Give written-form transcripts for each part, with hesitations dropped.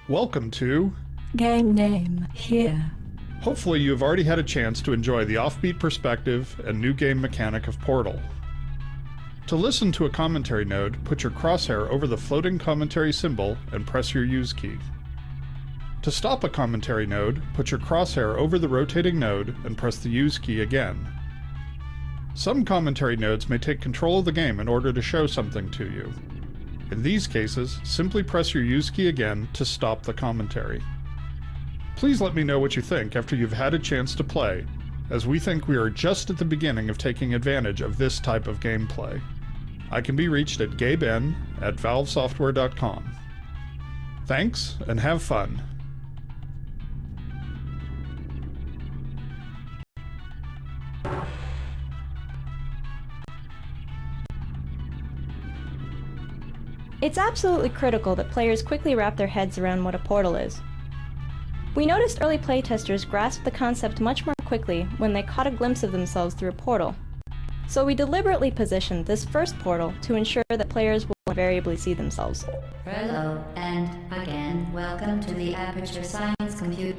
Welcome to Game name here. Hopefully you've already had a chance to enjoy the offbeat perspective and new game mechanic of Portal. To listen to a commentary node, put your crosshair over the floating commentary symbol and press your use key. To stop a commentary node, put your crosshair over the rotating node and press the use key again. Some commentary nodes may take control of the game in order to show something to you. In these cases, simply press your use key again to stop the commentary. Please let me know what you think after you've had a chance to play, as we think we are just at the beginning of taking advantage of this type of gameplay. I can be reached at gaben@valvesoftware.com. Thanks, and have fun. It's absolutely critical that players quickly wrap their heads around what a portal is. We noticed early playtesters grasped the concept much more quickly when they caught a glimpse of themselves through a portal. So we deliberately positioned this first portal to ensure that players will invariably see themselves. Hello, and again, welcome to the Aperture Science Computer.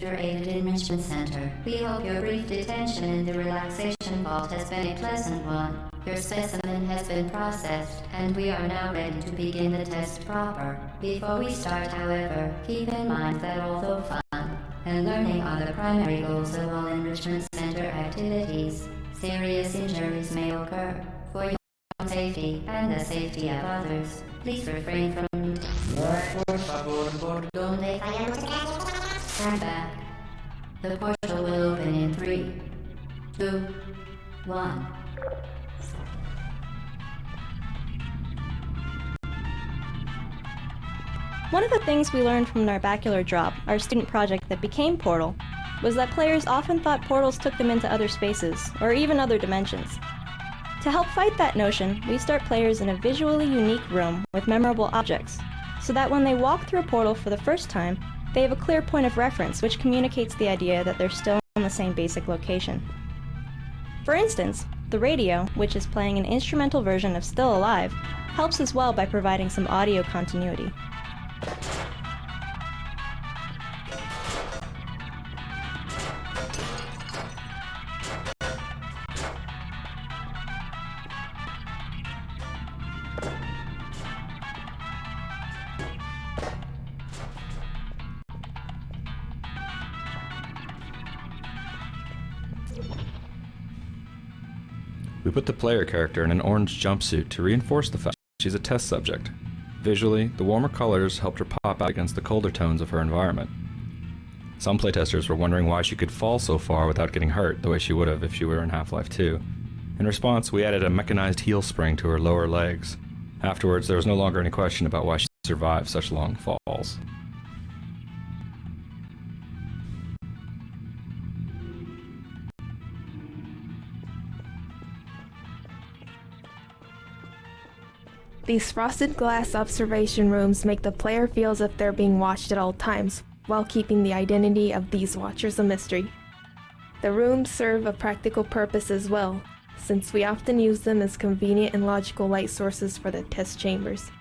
Aided Enrichment Center. We hope your brief detention in the relaxation vault has been a pleasant one. Your specimen has been processed, and we are now ready to begin the test proper. Before we start, however, keep in mind that although fun and learning are the primary goals of all Enrichment Center activities, serious injuries may occur. For your own safety and the safety of others, please refrain from Turn back. The portal will open in 3, 2, 1. One of the things we learned from Narbacular Drop, our student project that became Portal, was that players often thought portals took them into other spaces, or even other dimensions. To help fight that notion, we start players in a visually unique room with memorable objects, so that when they walk through a portal for the first time, they have a clear point of reference which communicates the idea that they're still in the same basic location. For instance, the radio, which is playing an instrumental version of Still Alive, helps as well by providing some audio continuity. We put the player character in an orange jumpsuit to reinforce the fact she's a test subject. Visually, the warmer colors helped her pop out against the colder tones of her environment. Some playtesters were wondering why she could fall so far without getting hurt the way she would have if she were in Half-Life 2. In response, we added a mechanized heel spring to her lower legs. Afterwards, there was no longer any question about why she survived such long falls. These frosted glass observation rooms make the player feel as if they're being watched at all times, while keeping the identity of these watchers a mystery. The rooms serve a practical purpose as well, since we often use them as convenient and logical light sources for the test chambers.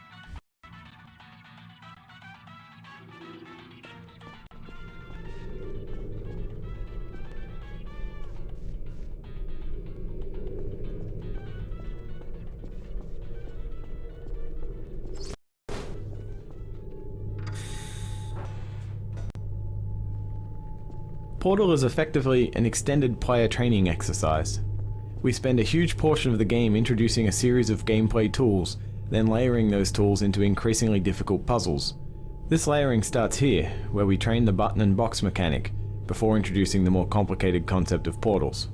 Portal is effectively an extended player training exercise. We spend a huge portion of the game introducing a series of gameplay tools, then layering those tools into increasingly difficult puzzles. This layering starts here, where we train the button and box mechanic, before introducing the more complicated concept of portals.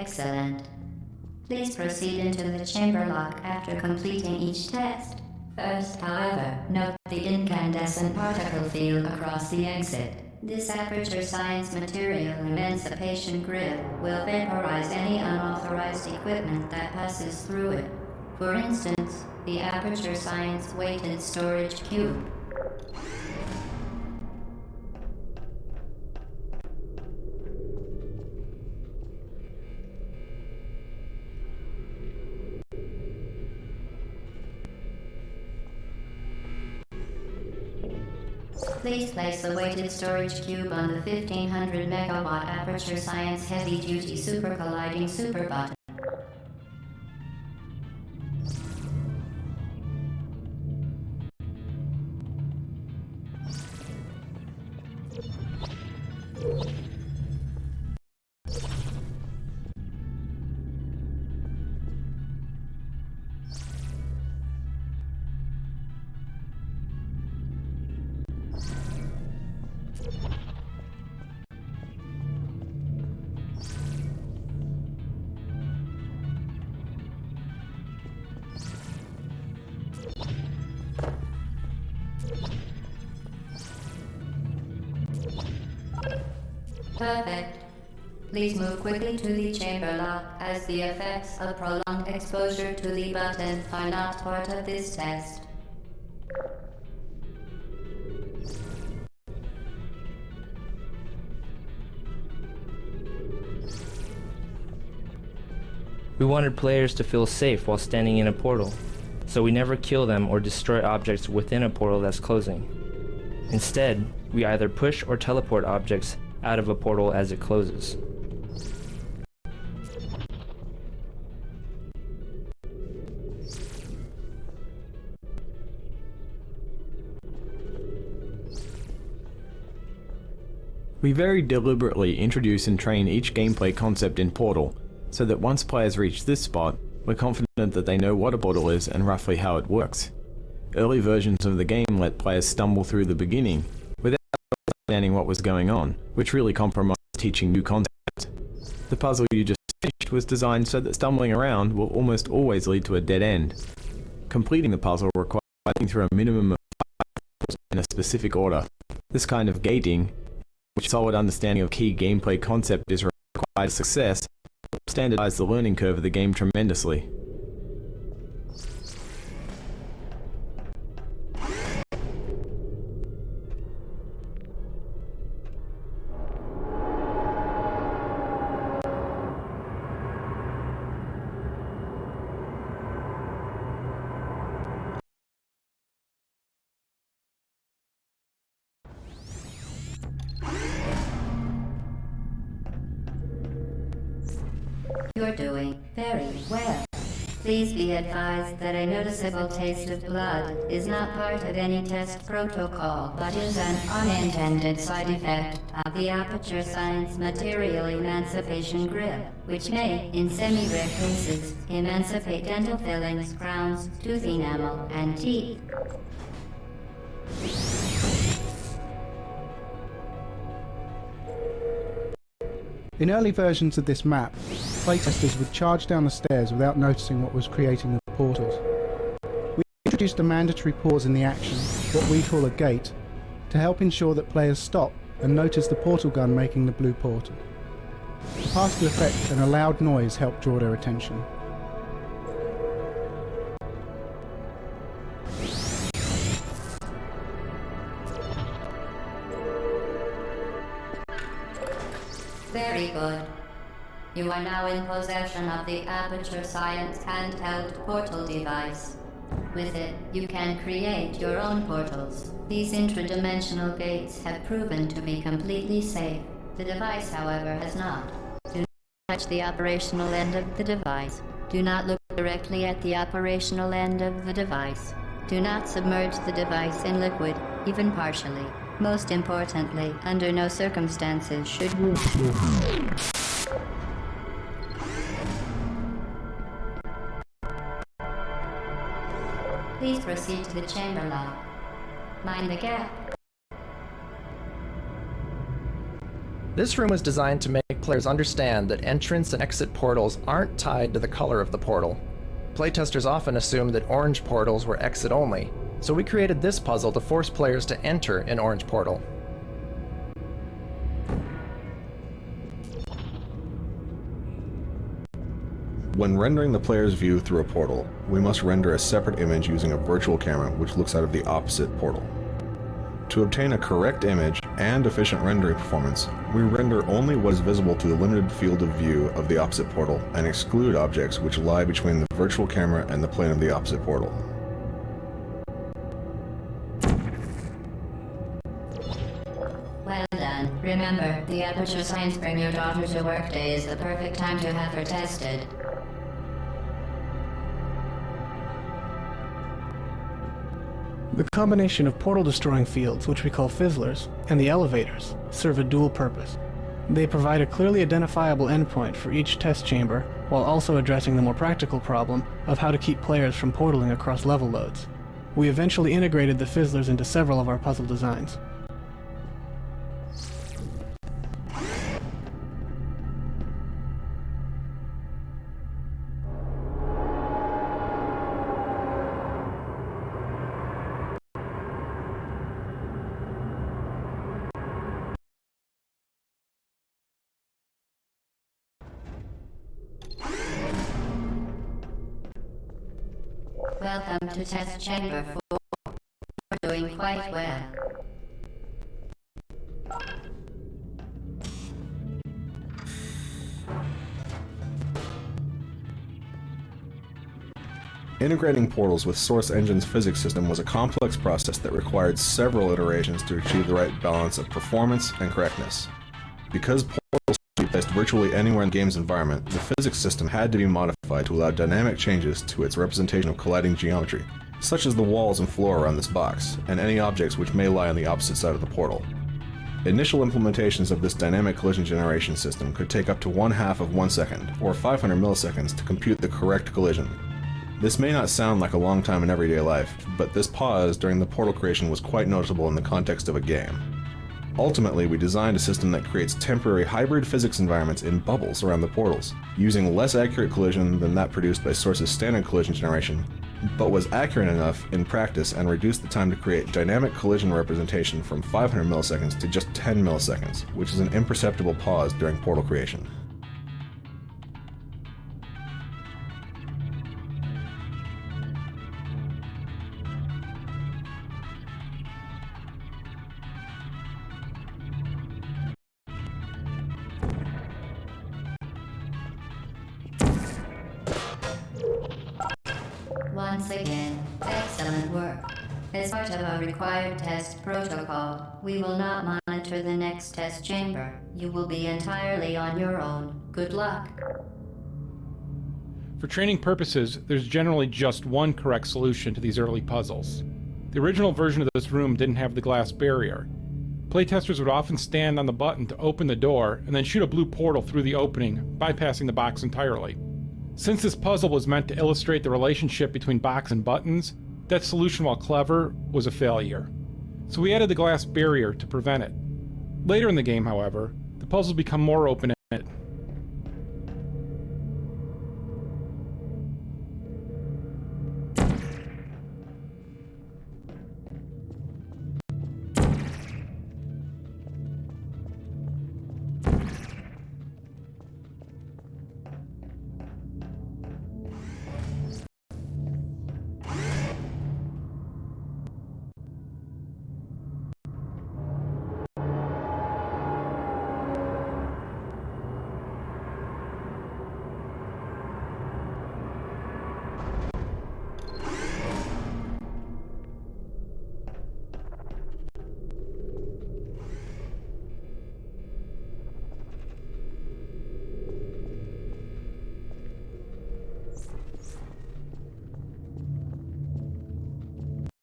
Excellent. Please proceed into the chamber lock after completing each test. First, however, note the incandescent particle field across the exit. This Aperture Science Material Emancipation Grid will vaporize any unauthorized equipment that passes through it. For instance, the Aperture Science Weighted Storage Cube. Please place the weighted storage cube on the 1500 megawatt Aperture Science Heavy Duty Super Colliding Super Button. Perfect. Please move quickly to the chamber lock, as the effects of prolonged exposure to the button are not part of this test. We wanted players to feel safe while standing in a portal, so we never kill them or destroy objects within a portal that's closing. Instead, we either push or teleport objects out of a portal as it closes. We very deliberately introduce and train each gameplay concept in Portal, so that once players reach this spot, we're confident that they know what a portal is and roughly how it works. Early versions of the game let players stumble through the beginning, without understanding what was going on, which really compromised teaching new concepts. The puzzle you just finished was designed so that stumbling around will almost always lead to a dead end. Completing the puzzle requires getting through a minimum of 5 puzzles in a specific order. This kind of gating, which solid understanding of key gameplay concept is required for success, helps standardize the learning curve of the game tremendously. You're doing very well. Please be advised that a noticeable taste of blood is not part of any test protocol, but is an unintended side effect of the Aperture Science Material Emancipation Grip, which may, in semi-rare cases, emancipate dental fillings, crowns, tooth enamel, and teeth. In early versions of this map, playtesters would charge down the stairs without noticing what was creating the portals. We introduced a mandatory pause in the action, what we call a gate, to help ensure that players stop and notice the portal gun making the blue portal. The particle effect and a loud noise helped draw their attention. Very good. You are now in possession of the Aperture Science handheld portal device. With it, you can create your own portals. These intradimensional gates have proven to be completely safe. The device, however, has not. Do not touch the operational end of the device. Do not look directly at the operational end of the device. Do not submerge the device in liquid, even partially. Most importantly, under no circumstances should you... Please proceed to the chamber lock. Mind the gap. This room was designed to make players understand that entrance and exit portals aren't tied to the color of the portal. Playtesters often assumed that orange portals were exit only, so we created this puzzle to force players to enter an orange portal. When rendering the player's view through a portal, we must render a separate image using a virtual camera which looks out of the opposite portal. To obtain a correct image and efficient rendering performance, we render only what is visible to the limited field of view of the opposite portal and exclude objects which lie between the virtual camera and the plane of the opposite portal. Well done. Remember, the Aperture Science Bring Your Daughter to Work Day is the perfect time to have her tested. The combination of portal-destroying fields, which we call fizzlers, and the elevators, serve a dual purpose. They provide a clearly identifiable endpoint for each test chamber, while also addressing the more practical problem of how to keep players from portaling across level loads. We eventually integrated the fizzlers into several of our puzzle designs. Welcome to Test Chamber 4. You're doing quite well. Integrating portals with Source Engine's physics system was a complex process that required several iterations to achieve the right balance of performance and correctness. Because portals could be placed virtually anywhere in the game's environment, the physics system had to be modified to allow dynamic changes to its representation of colliding geometry, such as the walls and floor around this box, and any objects which may lie on the opposite side of the portal. Initial implementations of this dynamic collision generation system could take up to 1/2 of 1 second, or 500 milliseconds, to compute the correct collision. This may not sound like a long time in everyday life, but this pause during the portal creation was quite noticeable in the context of a game. Ultimately, we designed a system that creates temporary hybrid physics environments in bubbles around the portals, using less accurate collision than that produced by Source's standard collision generation, but was accurate enough in practice and reduced the time to create dynamic collision representation from 500 milliseconds to just 10 milliseconds, which is an imperceptible pause during portal creation. Once again, excellent work. As part of our required test protocol, we will not monitor the next test chamber. You will be entirely on your own. Good luck. For training purposes, there's generally just one correct solution to these early puzzles. The original version of this room didn't have the glass barrier. Playtesters would often stand on the button to open the door and then shoot a blue portal through the opening, bypassing the box entirely. Since this puzzle was meant to illustrate the relationship between box and buttons, that solution, while clever, was a failure. So we added the glass barrier to prevent it. Later in the game, however, the puzzles become more open-ended.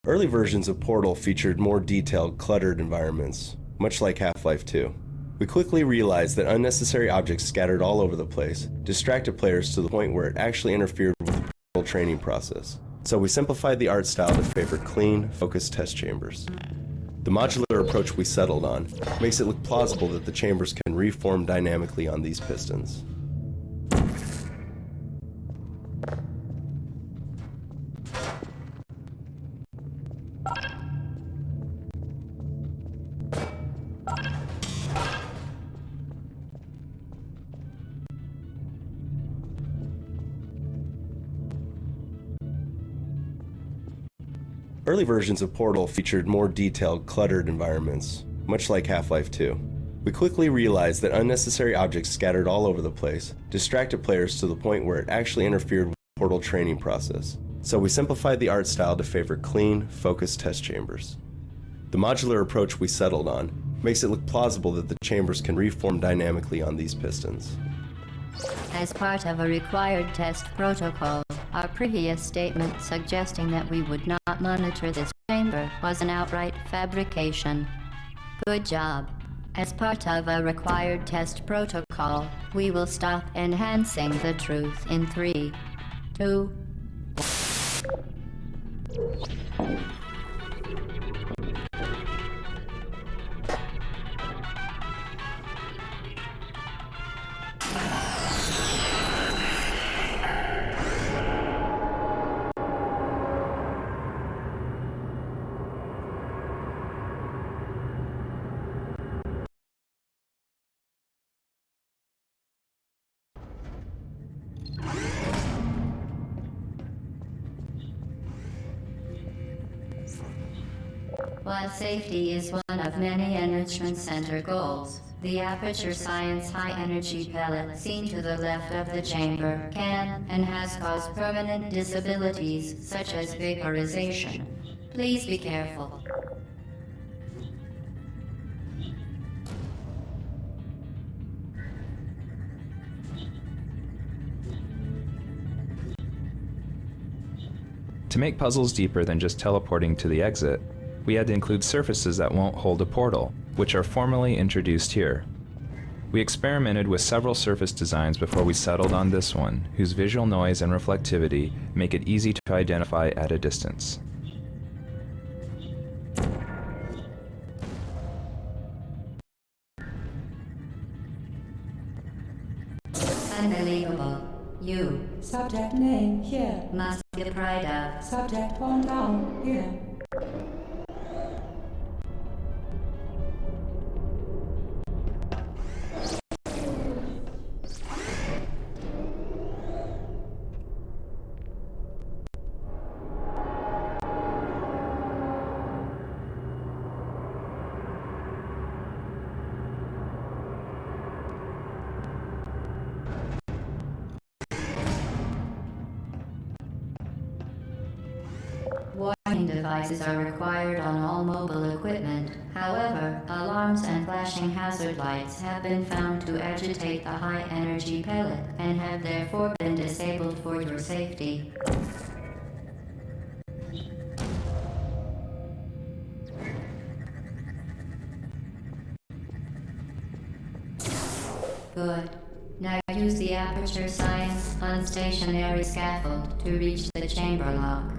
Early versions of Portal featured more detailed, cluttered environments, much like Half-Life 2. We quickly realized that unnecessary objects scattered all over the place distracted players to the point where it actually interfered with the Portal training process. So we simplified the art style to favor clean, focused test chambers. The modular approach we settled on makes it look plausible that the chambers can reform dynamically on these pistons. Early versions of Portal featured more detailed, cluttered environments, much like Half-Life 2. We quickly realized that unnecessary objects scattered all over the place distracted players to the point where it actually interfered with the Portal training process. So we simplified the art style to favor clean, focused test chambers. The modular approach we settled on makes it look plausible that the chambers can reform dynamically on these pistons. As part of a required test protocol, our previous statement suggesting that we would not monitor this chamber was an outright fabrication. Good job. As part of a required test protocol, we will stop enhancing the truth in 3, 2, 1. While safety is one of many Enrichment Center goals, the Aperture Science high-energy pellet seen to the left of the chamber can and has caused permanent disabilities such as vaporization. Please be careful. To make puzzles deeper than just teleporting to the exit, we had to include surfaces that won't hold a portal, which are formally introduced here. We experimented with several surface designs before we settled on this one, whose visual noise and reflectivity make it easy to identify at a distance. Unbelievable. You. Subject name here. Must be the pride of. Subject hometown here. Warning devices are required on all mobile equipment. However, alarms and flashing hazard lights have been found to agitate the high-energy pellet and have therefore been disabled for your safety. Good. Now use the Aperture Science unstationary scaffold to reach the chamber lock.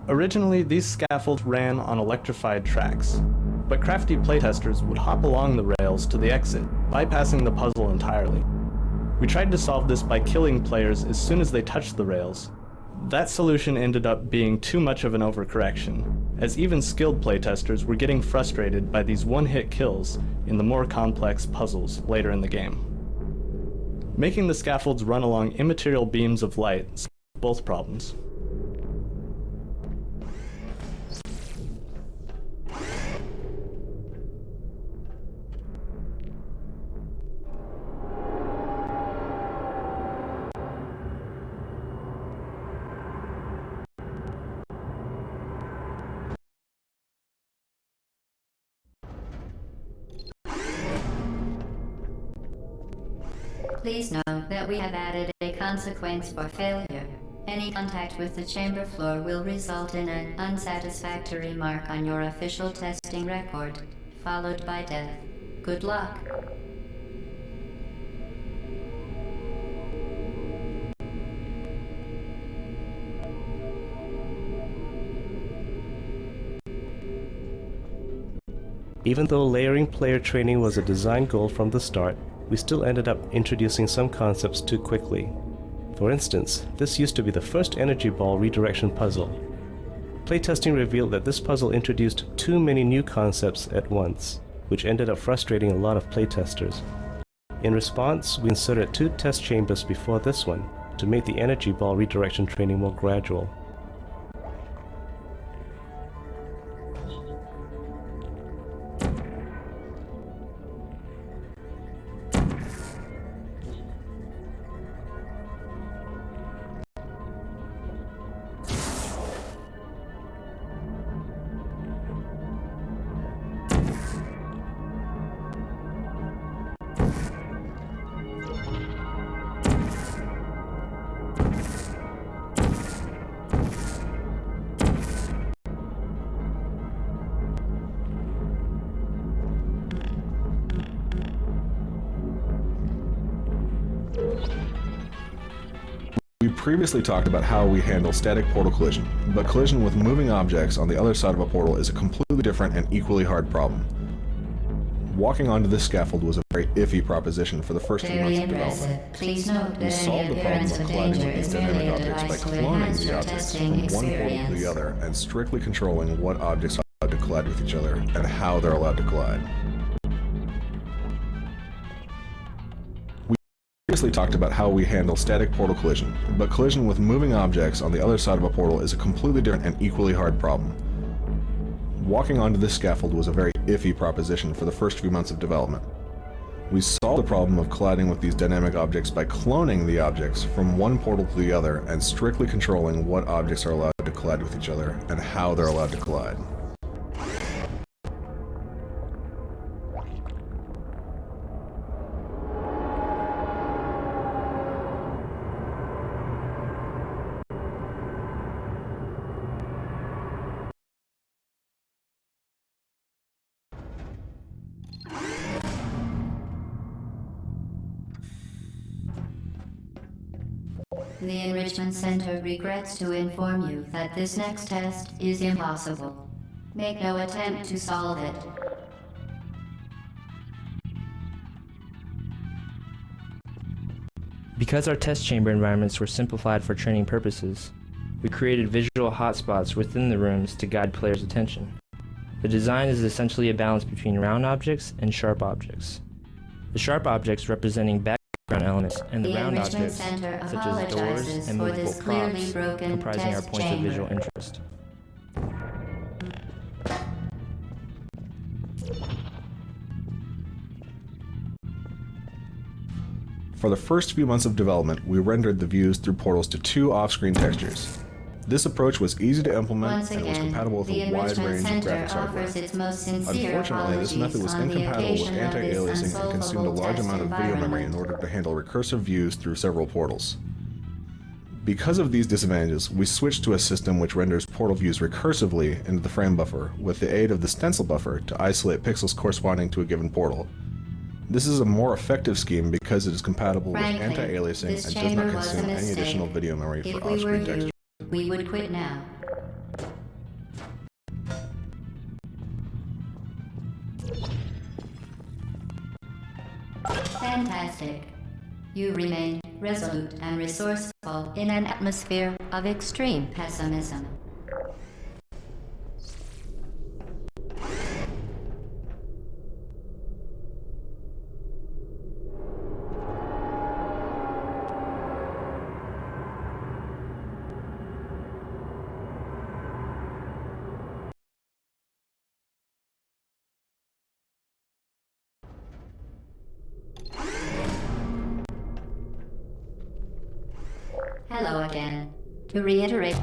Originally, these scaffolds ran on electrified tracks, but crafty playtesters would hop along the rails to the exit, bypassing the puzzle entirely. We tried to solve this by killing players as soon as they touched the rails. That solution ended up being too much of an overcorrection, as even skilled playtesters were getting frustrated by these one-hit kills in the more complex puzzles later in the game. Making the scaffolds run along immaterial beams of light solved both problems. Please note that we have added a consequence for failure. Any contact with the chamber floor will result in an unsatisfactory mark on your official testing record. followed by death. Good luck. Even though layering player training was a design goal from the start, we still ended up introducing some concepts too quickly. For instance, this used to be the first energy ball redirection puzzle. Playtesting revealed that this puzzle introduced too many new concepts at once, which ended up frustrating a lot of playtesters. In response, we inserted 2 test chambers before this one to make the energy ball redirection training more gradual. We previously talked about how we handle static portal collision, but collision with moving objects on the other side of a portal is a completely different and equally hard problem. Walking onto this scaffold was a very iffy proposition for the first few months of development. Please note We that solved the any problem appearance of of colliding danger with these is merely dynamic a objects by device to cloning enhance the your objects testing from one portal to experience. the other and strictly controlling what objects are allowed to collide with each other and how they're allowed to collide. We previously talked about how we handle static portal collision, but collision with moving objects on the other side of a portal is a completely different and equally hard problem. Walking onto this scaffold was a very iffy proposition for the first few months of development. We solved the problem of colliding with these dynamic objects by cloning the objects from one portal to the other and strictly controlling what objects are allowed to collide with each other and how they're allowed to collide. The Enrichment Center regrets to inform you that this next test is impossible. Make no attempt to solve it. Because our test chamber environments were simplified for training purposes, we created visual hotspots within the rooms to guide players' attention. The design is essentially a balance between round objects and sharp objects. The sharp objects representing background elements and the round Enrichment objects Center such as doors apologizes and for movable this clearly props broken comprising our test points of chamber. visual interest. For the first few months of development, we rendered the views through portals to 2 off-screen textures. This approach was easy to implement Once and was again, compatible with the a wide Enrichment range of Center graphics hardware. offers its most sincere Unfortunately, this method was apologies on the incompatible with occasion of this anti-aliasing and consumed a unsolvable large test amount of video memory in order to handle recursive views through several portals. Because of these disadvantages, we switched to a system which renders portal views recursively into the frame buffer with the aid of the stencil buffer to isolate pixels corresponding to a given portal. This is a more effective scheme because it is compatible Frankly, with anti-aliasing this and does not chamber was a consume any mistake. additional video memory If for we were off-screen you, texture. we would quit now. Fantastic. You remain resolute and resourceful in an atmosphere of extreme pessimism. Hello again. To reiterate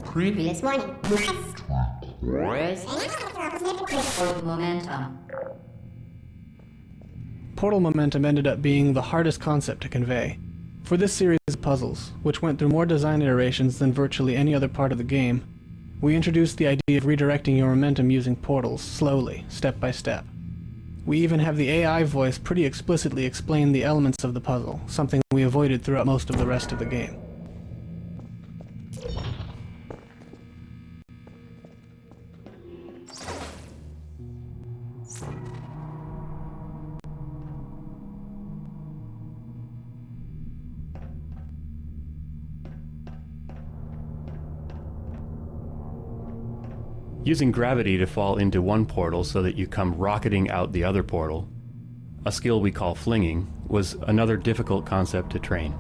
previous warning. Momentum. Portal momentum ended up being the hardest concept to convey. For this series of puzzles, which went through more design iterations than virtually any other part of the game, we introduced the idea of redirecting your momentum using portals, slowly, step by step. We even have the AI voice pretty explicitly explain the elements of the puzzle, something we avoided throughout most of the rest of the game. Using gravity to fall into one portal so that you come rocketing out the other portal, a skill we call flinging, was another difficult concept to train.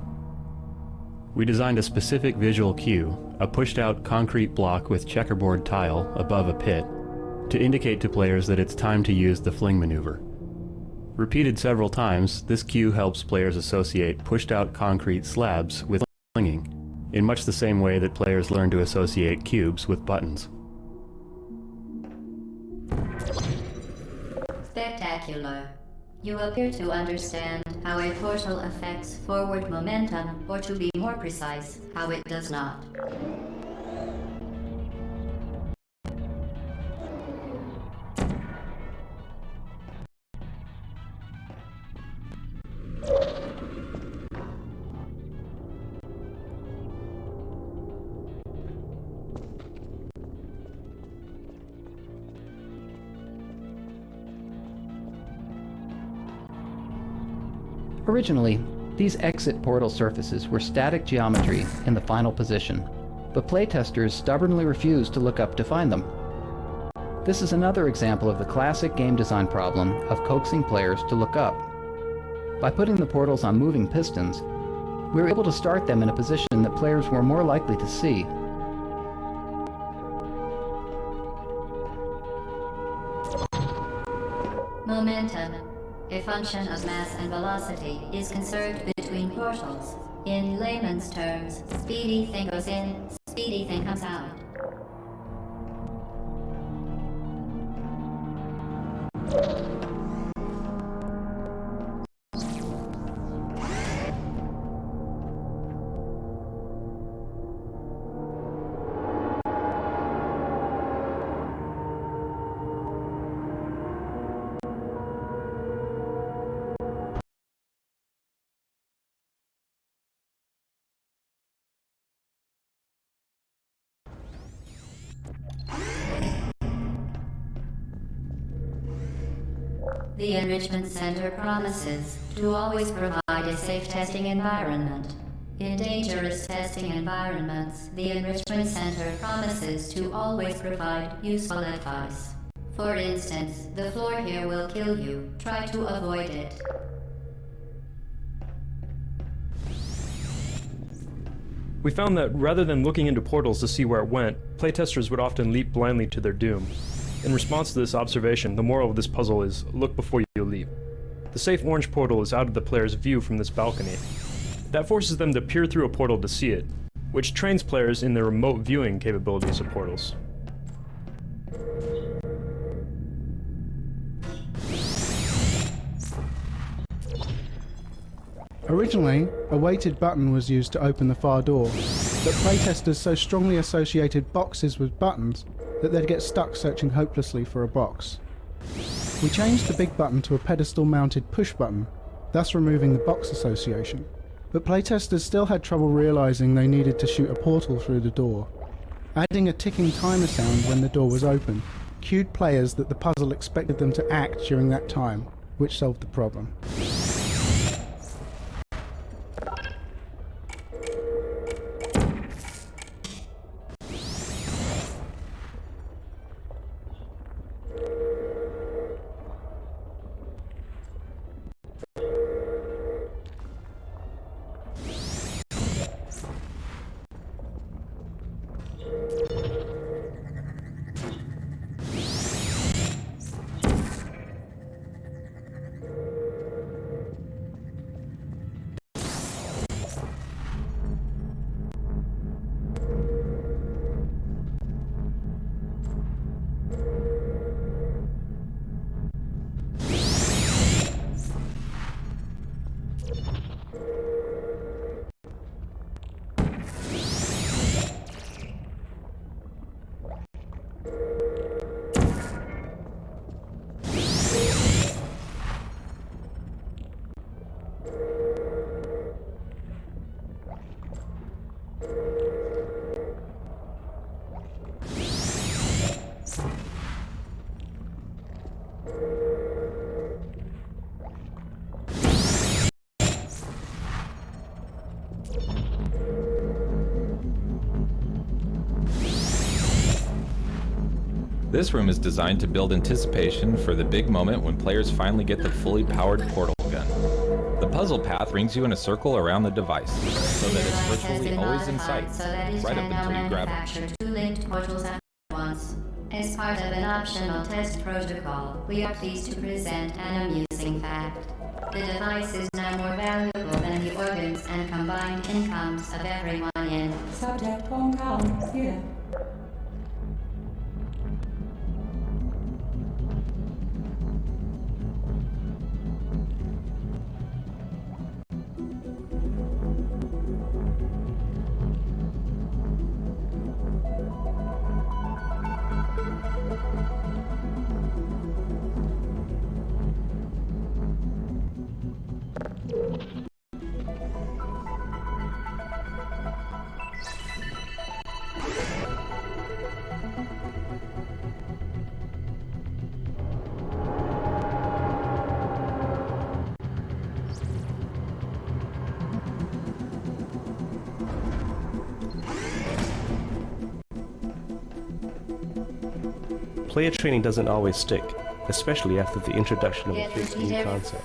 We designed a specific visual cue, a pushed-out concrete block with checkerboard tile above a pit, to indicate to players that it's time to use the fling maneuver. Repeated several times, this cue helps players associate pushed-out concrete slabs with flinging, in much the same way that players learn to associate cubes with buttons. Spectacular. You appear to understand how a portal affects forward momentum, or to be more precise, how it does not. Originally, these exit portal surfaces were static geometry in the final position, but playtesters stubbornly refused to look up to find them. This is another example of the classic game design problem of coaxing players to look up. By putting the portals on moving pistons, we were able to start them in a position that players were more likely to see. Momentum, a function of mass and velocity, is conserved between portals. In layman's terms, speedy thing goes in, speedy thing comes out. The Enrichment Center promises to always provide a safe testing environment. In dangerous testing environments, the Enrichment Center promises to always provide useful advice. For instance, the floor here will kill you. Try to avoid it. We found that rather than looking into portals to see where it went, playtesters would often leap blindly to their doom. In response to this observation, the moral of this puzzle is, look before you leap. The safe orange portal is out of the player's view from this balcony. That forces them to peer through a portal to see it, which trains players in the remote viewing capabilities of portals. Originally, a weighted button was used to open the far door, but playtesters so strongly associated boxes with buttons that they'd get stuck searching hopelessly for a box. We changed the big button to a pedestal-mounted push button, thus removing the box association, but playtesters still had trouble realizing they needed to shoot a portal through the door. Adding a ticking timer sound when the door was open cued players that the puzzle expected them to act during that time, which solved the problem. This room is designed to build anticipation for the big moment when players finally get the fully powered portal gun. The puzzle path brings you in a circle around the device, so that it's virtually always in sight, right up until you grab it. Two linked portals at once. As part of an optional test protocol, we are pleased to present an amusing fact. The device is now more valuable than the organs and combined incomes of everyone in. Subject hometown here. Player training doesn't always stick, especially after the introduction of a big new concept.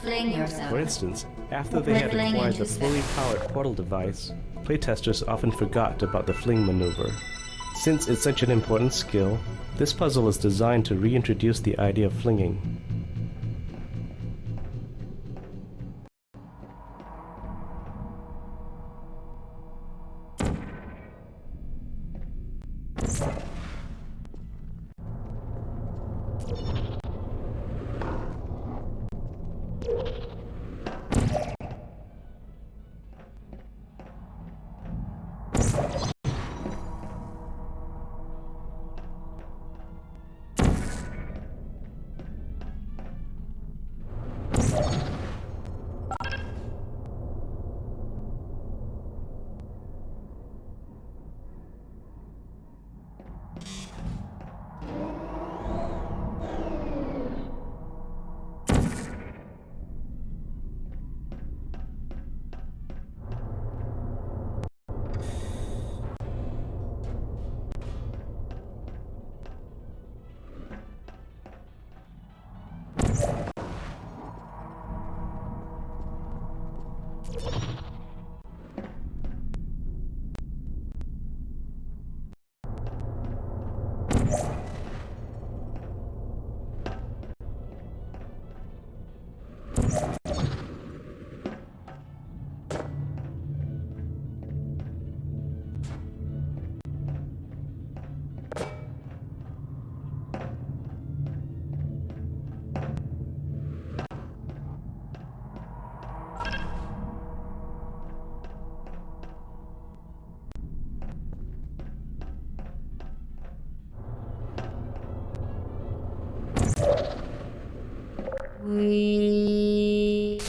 For instance, after they had acquired the fully powered portal device, playtesters often forgot about the fling maneuver. Since it's such an important skill, this puzzle is designed to reintroduce the idea of flinging. We...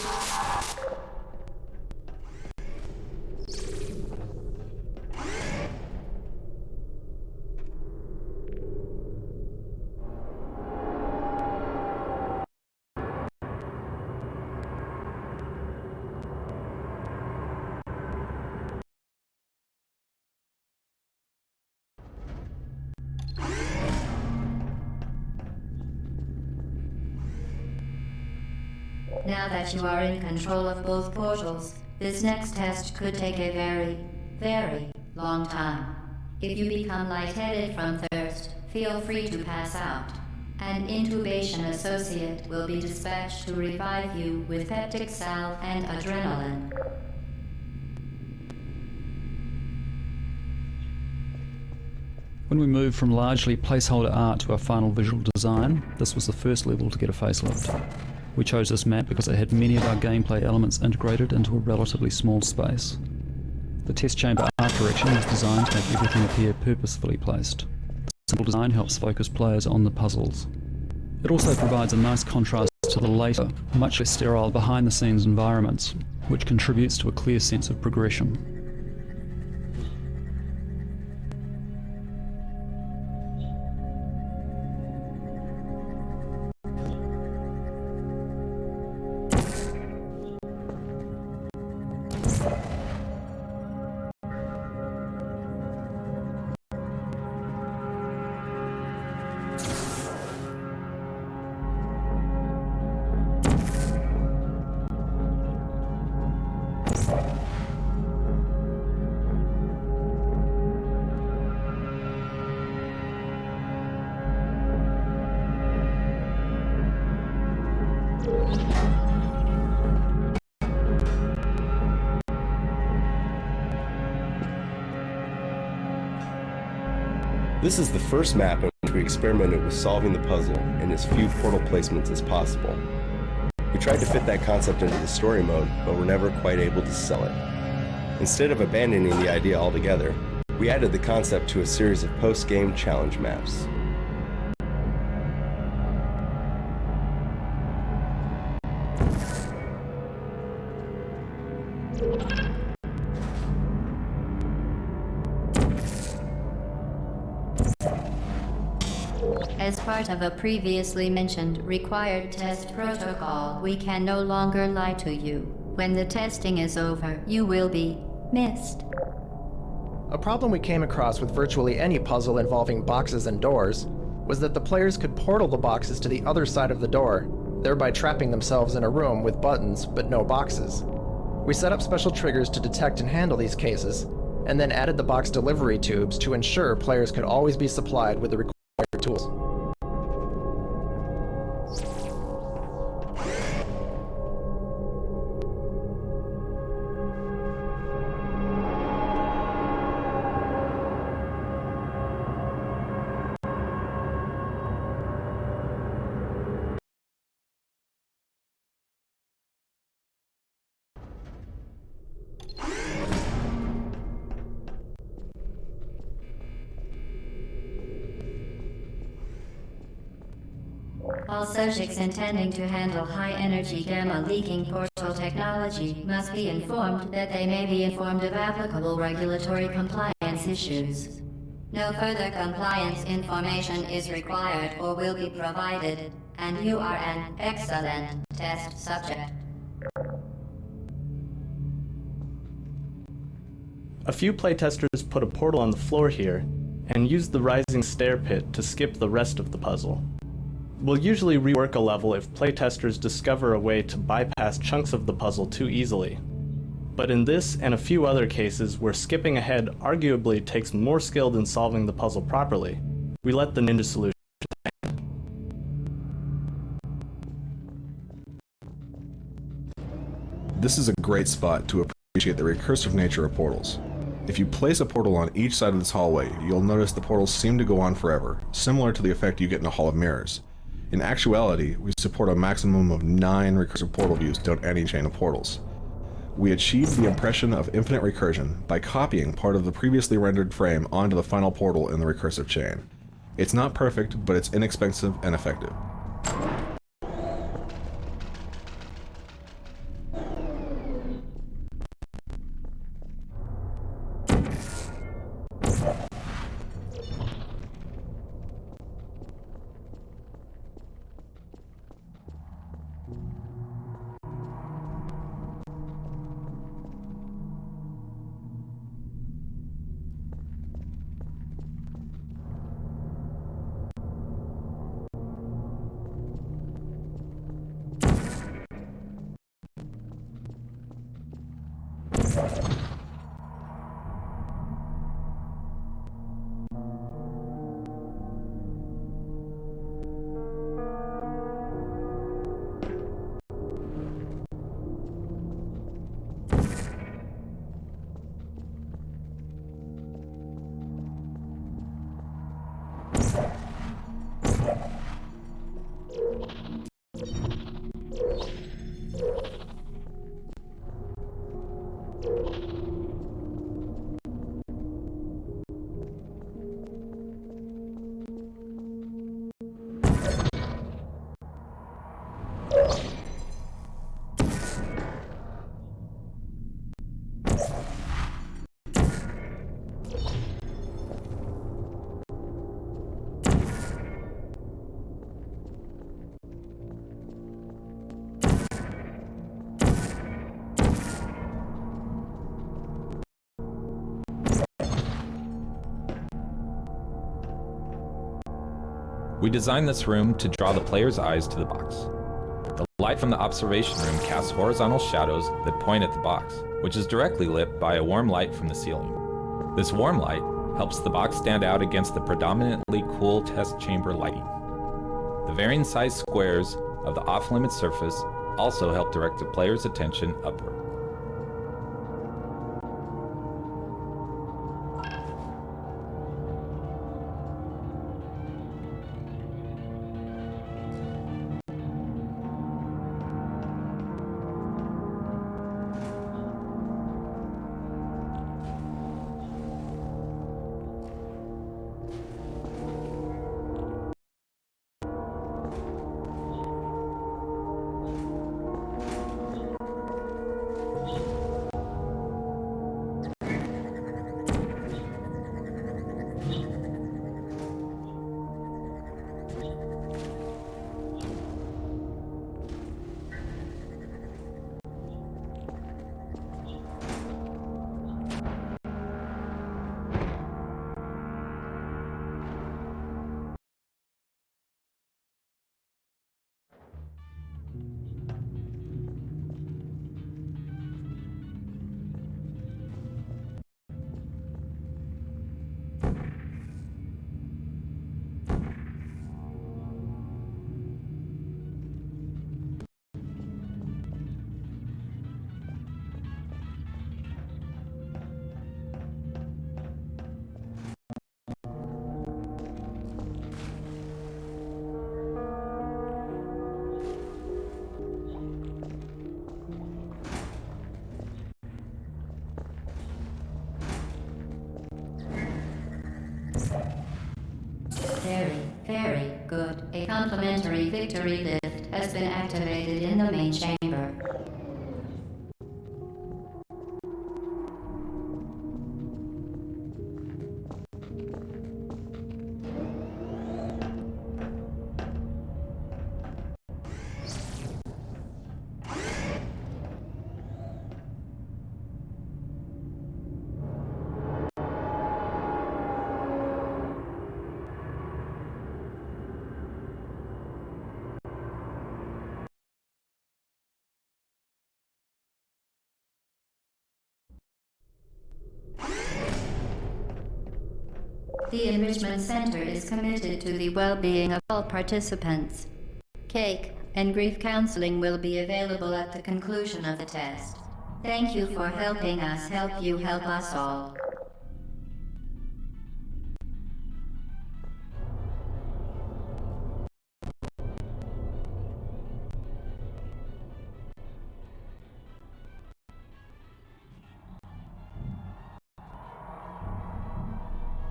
Now that you are in control of both portals, this next test could take a very, very long time. If you become lightheaded from thirst, feel free to pass out. An intubation associate will be dispatched to revive you with peptic salve and adrenaline. When we moved from largely placeholder art to our final visual design, this was the first level to get a facelift. We chose this map because it had many of our gameplay elements integrated into a relatively small space. The test chamber art direction is designed to make everything appear purposefully placed. The simple design helps focus players on the puzzles. It also provides a nice contrast to the later, much less sterile behind-the-scenes environments, which contributes to a clear sense of progression. This is the first map in which we experimented with solving the puzzle in as few portal placements as possible. We tried to fit that concept into the story mode, but were never quite able to sell it. Instead of abandoning the idea altogether, we added the concept to a series of post-game challenge maps. As part of a previously mentioned required test protocol, we can no longer lie to you. When the testing is over, you will be missed. A problem we came across with virtually any puzzle involving boxes and doors was that the players could portal the boxes to the other side of the door, thereby trapping themselves in a room with buttons but no boxes. We set up special triggers to detect and handle these cases, and then added the box delivery tubes to ensure players could always be supplied with the required tools. All subjects intending to handle high-energy gamma-leaking portal technology must be informed that they may be informed of applicable regulatory compliance issues. No further compliance information is required or will be provided, and you are an excellent test subject. A few playtesters put a portal on the floor here, and used the rising stair pit to skip the rest of the puzzle. We'll usually rework a level if playtesters discover a way to bypass chunks of the puzzle too easily. But in this and a few other cases where skipping ahead arguably takes more skill than solving the puzzle properly, we let the ninja solution. This is a great spot to appreciate the recursive nature of portals. If you place a portal on each side of this hallway, you'll notice the portals seem to go on forever, similar to the effect you get in a Hall of Mirrors. In actuality, we support a maximum of 9 recursive portal views down any chain of portals. We achieved the impression of infinite recursion by copying part of the previously rendered frame onto the final portal in the recursive chain. It's not perfect, but it's inexpensive and effective. We designed this room to draw the player's eyes to the box. The light from the observation room casts horizontal shadows that point at the box, which is directly lit by a warm light from the ceiling. This warm light helps the box stand out against the predominantly cool test chamber lighting. The varying size squares of the off-limit surface also help direct the player's attention upward. Very good. A complimentary victory lift has been activated in the main chamber. The Enrichment Center is committed to the well-being of all participants. Cake and grief counseling will be available at the conclusion of the test. Thank you for helping us help you help us all.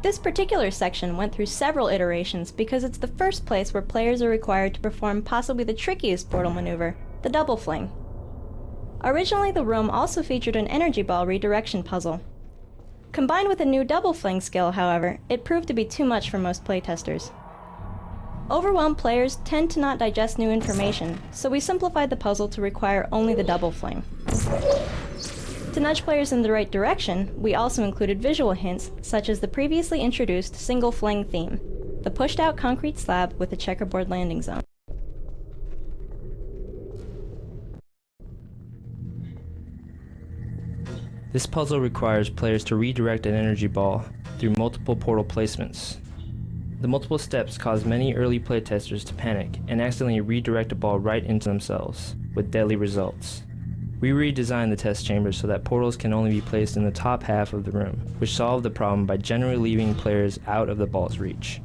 This particular section went through several iterations because it's the first place where players are required to perform possibly the trickiest portal maneuver, the double fling. Originally, the room also featured an energy ball redirection puzzle. Combined with a new double fling skill, however, it proved to be too much for most playtesters. Overwhelmed players tend to not digest new information, so we simplified the puzzle to require only the double fling. To nudge players in the right direction, we also included visual hints, such as the previously introduced single fling theme, the pushed-out concrete slab with a checkerboard landing zone. This puzzle requires players to redirect an energy ball through multiple portal placements. The multiple steps caused many early playtesters to panic and accidentally redirect a ball right into themselves, with deadly results. We redesigned the test chamber so that portals can only be placed in the top half of the room, which solved the problem by generally leaving players out of the ball's reach.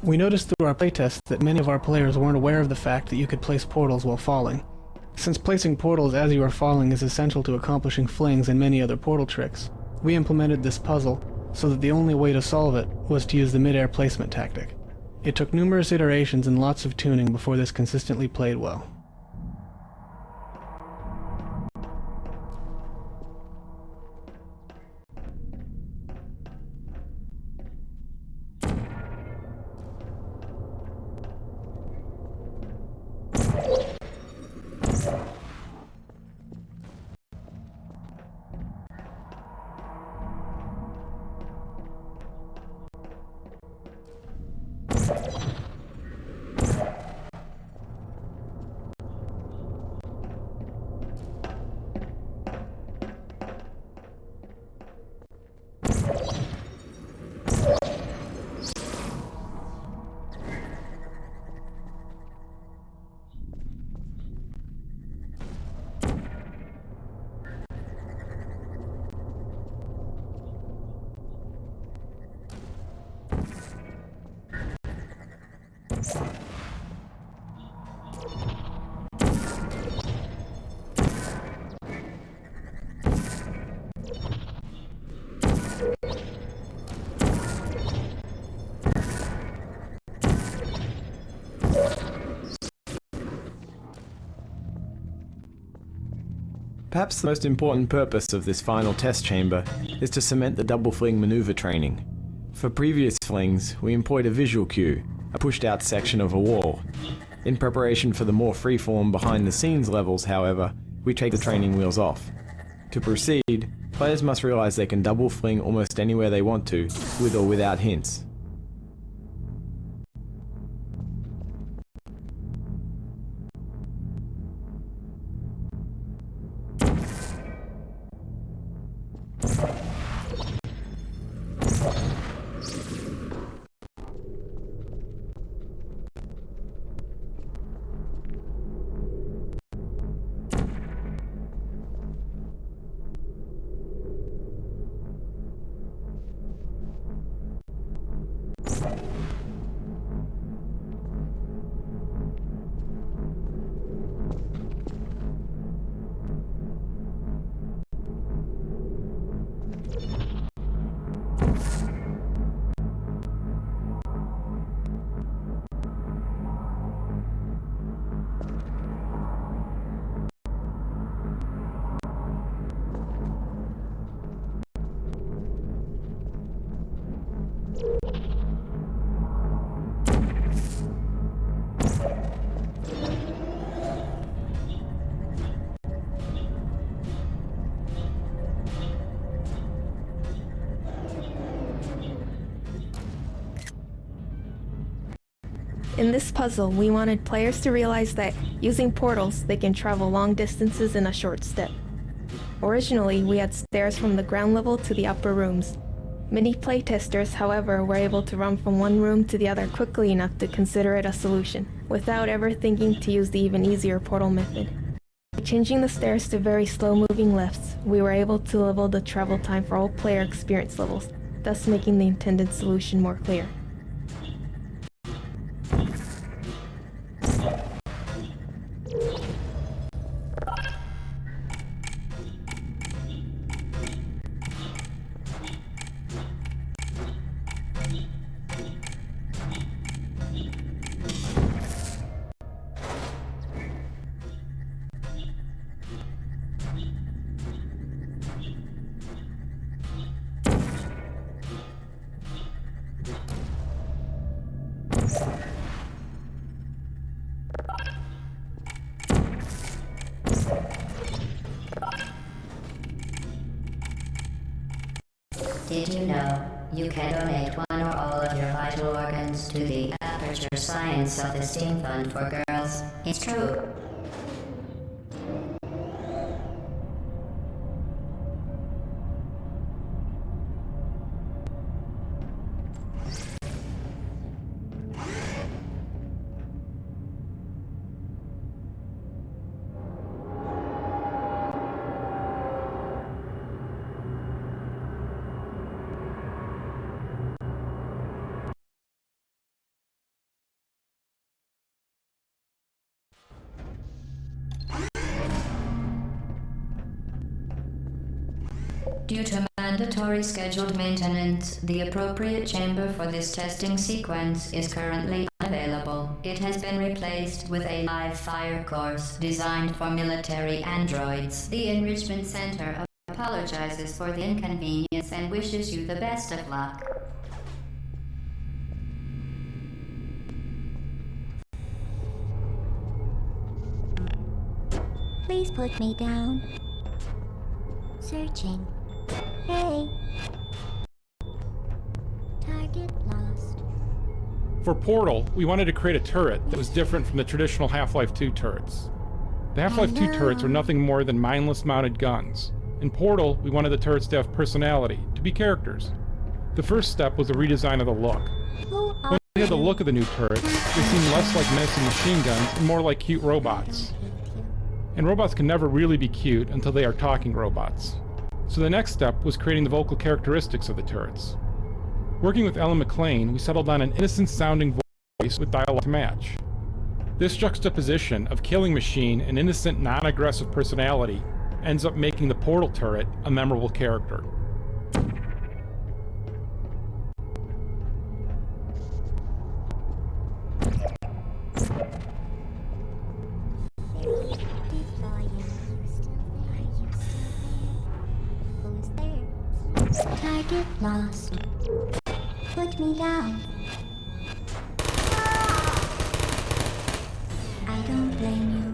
We noticed through our playtest that many of our players weren't aware of the fact that you could place portals while falling. Since placing portals as you are falling is essential to accomplishing flings and many other portal tricks, we implemented this puzzle so that the only way to solve it was to use the mid-air placement tactic. It took numerous iterations and lots of tuning before this consistently played well. Perhaps the most important purpose of this final test chamber is to cement the double fling maneuver training. For previous flings, we employed a visual cue, a pushed out section of a wall. In preparation for the more freeform behind the scenes levels, however, we take the training wheels off. To proceed, players must realize they can double fling almost anywhere they want to, with or without hints. In this puzzle, we wanted players to realize that, using portals, they can travel long distances in a short step. Originally, we had stairs from the ground level to the upper rooms. Many playtesters, however, were able to run from one room to the other quickly enough to consider it a solution, without ever thinking to use the even easier portal method. By changing the stairs to very slow-moving lifts, we were able to level the travel time for all player experience levels, thus making the intended solution more clear. Did you know you can donate one or all of your vital organs to the Aperture Science Self-Esteem Fund for Girls? It's true. Due to mandatory scheduled maintenance, the appropriate chamber for this testing sequence is currently unavailable. It has been replaced with a live fire course designed for military androids. The Enrichment Center apologizes for the inconvenience and wishes you the best of luck. Please put me down. Searching. Hey. Target lost. For Portal, we wanted to create a turret that was different from the traditional Half-Life 2 turrets. The Half-Life 2 turrets are nothing more than mindless mounted guns. In Portal, we wanted the turrets to have personality, to be characters. The first step was a redesign of the look. When we had the look of the new turrets, they seemed less like menacing machine guns and more like cute robots. And robots can never really be cute until they are talking robots. So the next step was creating the vocal characteristics of the turrets. Working with Ellen McLean, we settled on an innocent-sounding voice with dialogue to match. This juxtaposition of killing machine and innocent, non-aggressive personality ends up making the Portal turret a memorable character. Target lost. Put me down. I don't blame you.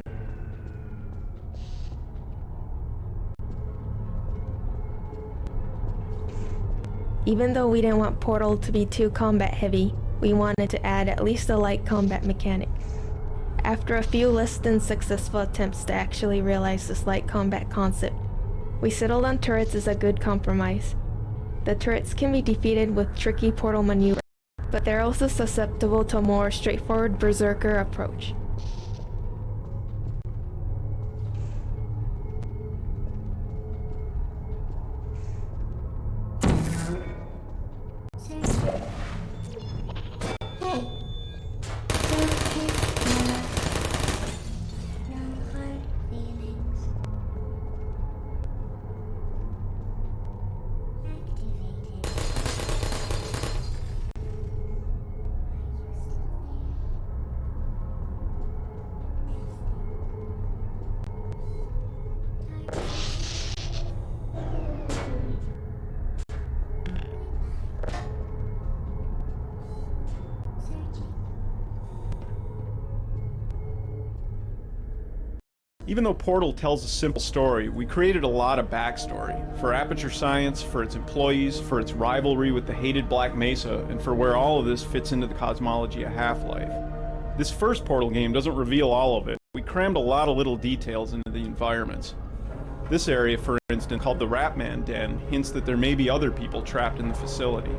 Even though we didn't want Portal to be too combat heavy, we wanted to add at least a light combat mechanic. After a few less than successful attempts to actually realize this light combat concept, we settled on turrets as a good compromise. The turrets can be defeated with tricky portal maneuvers, but they're also susceptible to a more straightforward berserker approach. Even though Portal tells a simple story, we created a lot of backstory. For Aperture Science, for its employees, for its rivalry with the hated Black Mesa, and for where all of this fits into the cosmology of Half-Life. This first Portal game doesn't reveal all of it. We crammed a lot of little details into the environments. This area, for instance, called the Ratman Den, hints that there may be other people trapped in the facility.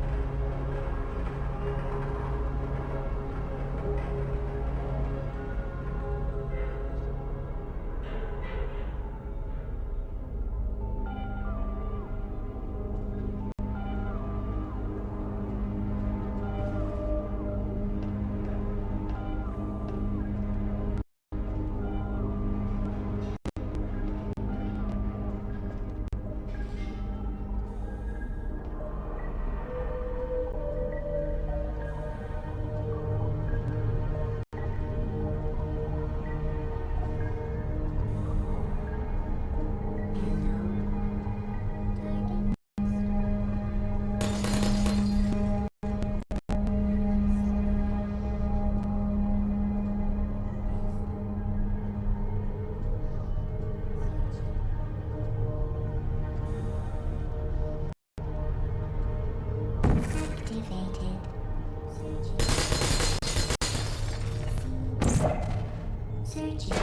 Searching.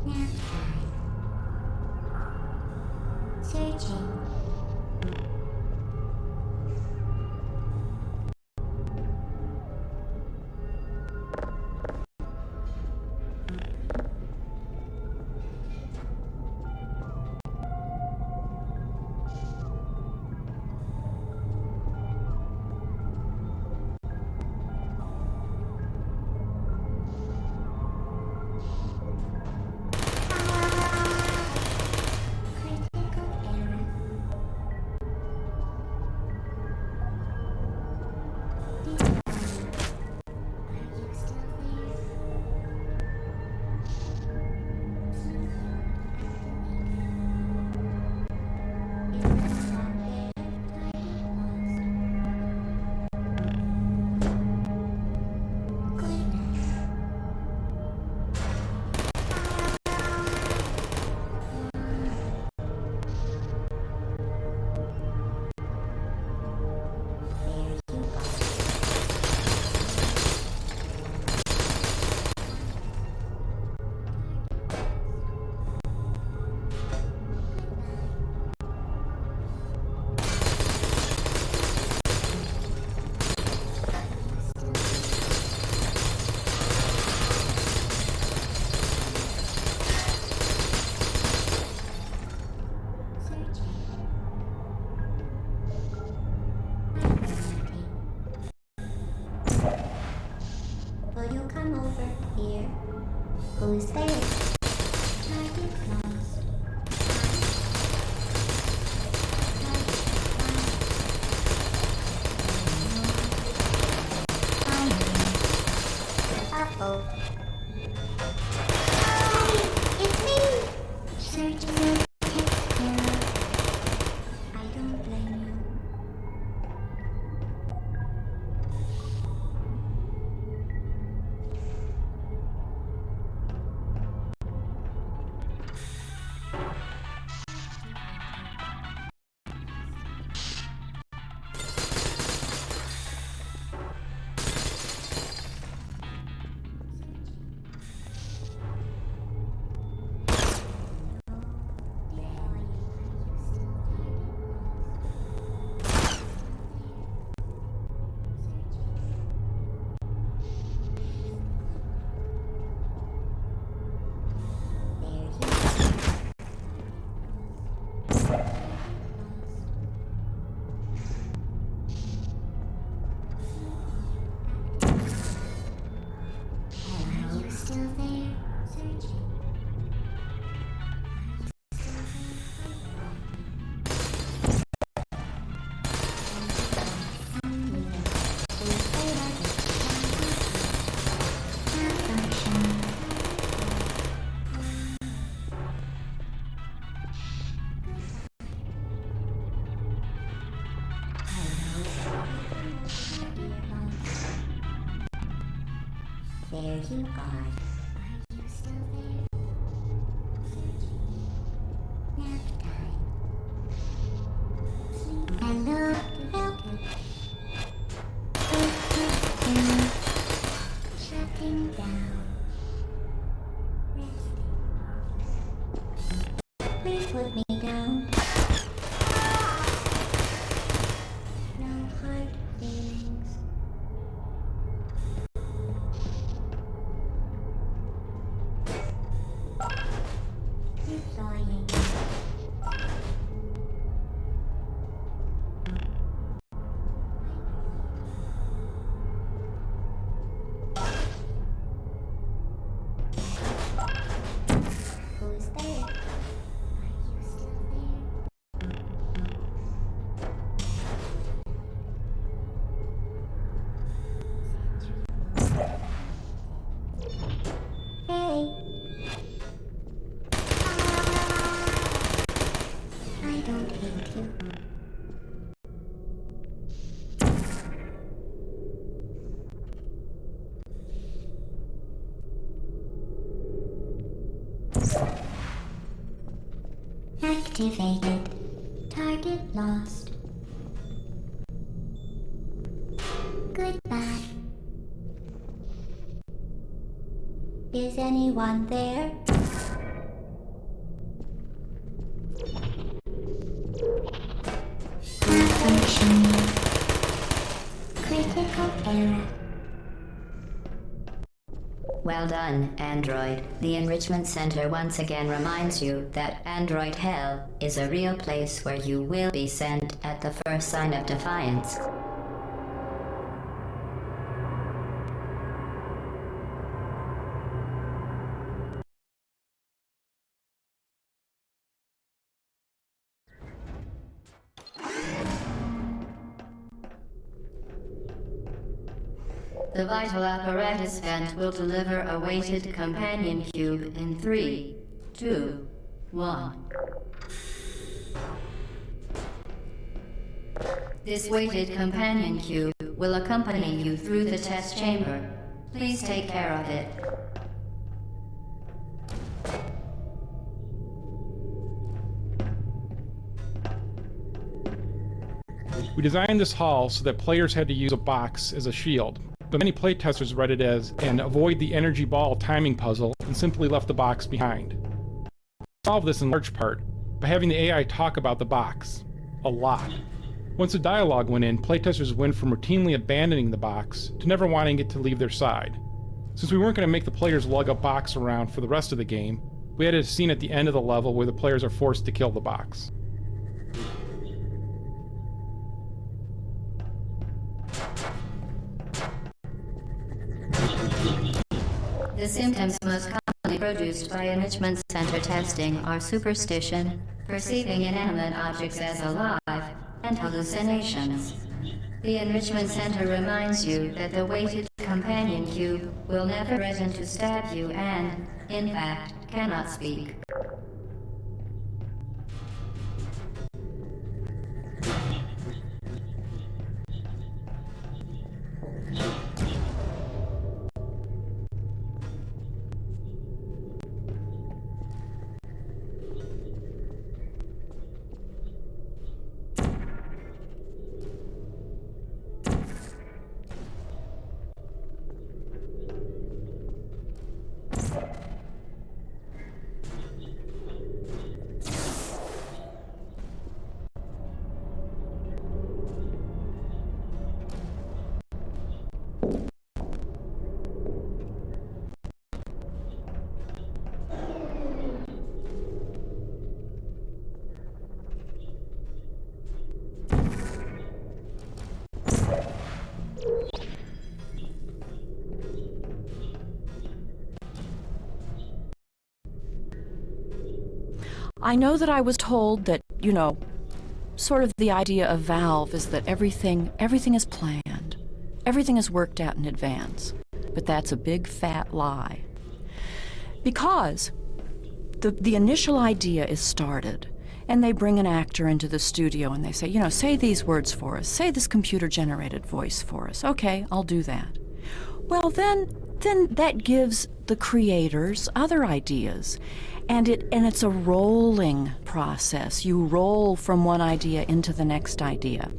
Nap time. Searching. Will you come over here? Who's there? Target lost. Uh-oh. Hi, it's me! Search for error. I don't blame you. Are you still there? Searching. There you are. Are you still there? Nap time. Hello, development. Shutting down. Resting. Please put me down. No hard feelings. Deploying. Who's there? Are you still there? Hey. I don't hate you. Activated. Target lost. Goodbye. Is anyone there? Malfunction. Critical error. Well done, Android. The Enrichment Center once again reminds you that Android Hell is a real place where you will be sent at the first sign of defiance. The vital apparatus vent will deliver a weighted companion cube in 3, 2, 1. This weighted companion cube will accompany you through the test chamber. Please take care of it. We designed this hall so that players had to use a box as a shield, but many playtesters read it as an avoid the energy ball timing puzzle and simply left the box behind. We solved this in large part by having the AI talk about the box. A lot. Once the dialogue went in, playtesters went from routinely abandoning the box to never wanting it to leave their side. Since we weren't going to make the players lug a box around for the rest of the game, we added a scene at the end of the level where the players are forced to kill the box. The symptoms most commonly produced by enrichment center testing are superstition, perceiving inanimate objects as alive, and hallucinations. The enrichment center reminds you that the weighted companion cube will never threaten to stab you and, in fact, cannot speak. I know that I was told that, sort of the idea of Valve is that everything is planned. Everything is worked out in advance. But that's a big fat lie. Because the initial idea is started, and they bring an actor into the studio and they say, say these words for us. Say this computer-generated voice for us. Okay, I'll do that. Well, then that gives the creators other ideas. And it's a rolling process. You roll from one idea into the next idea.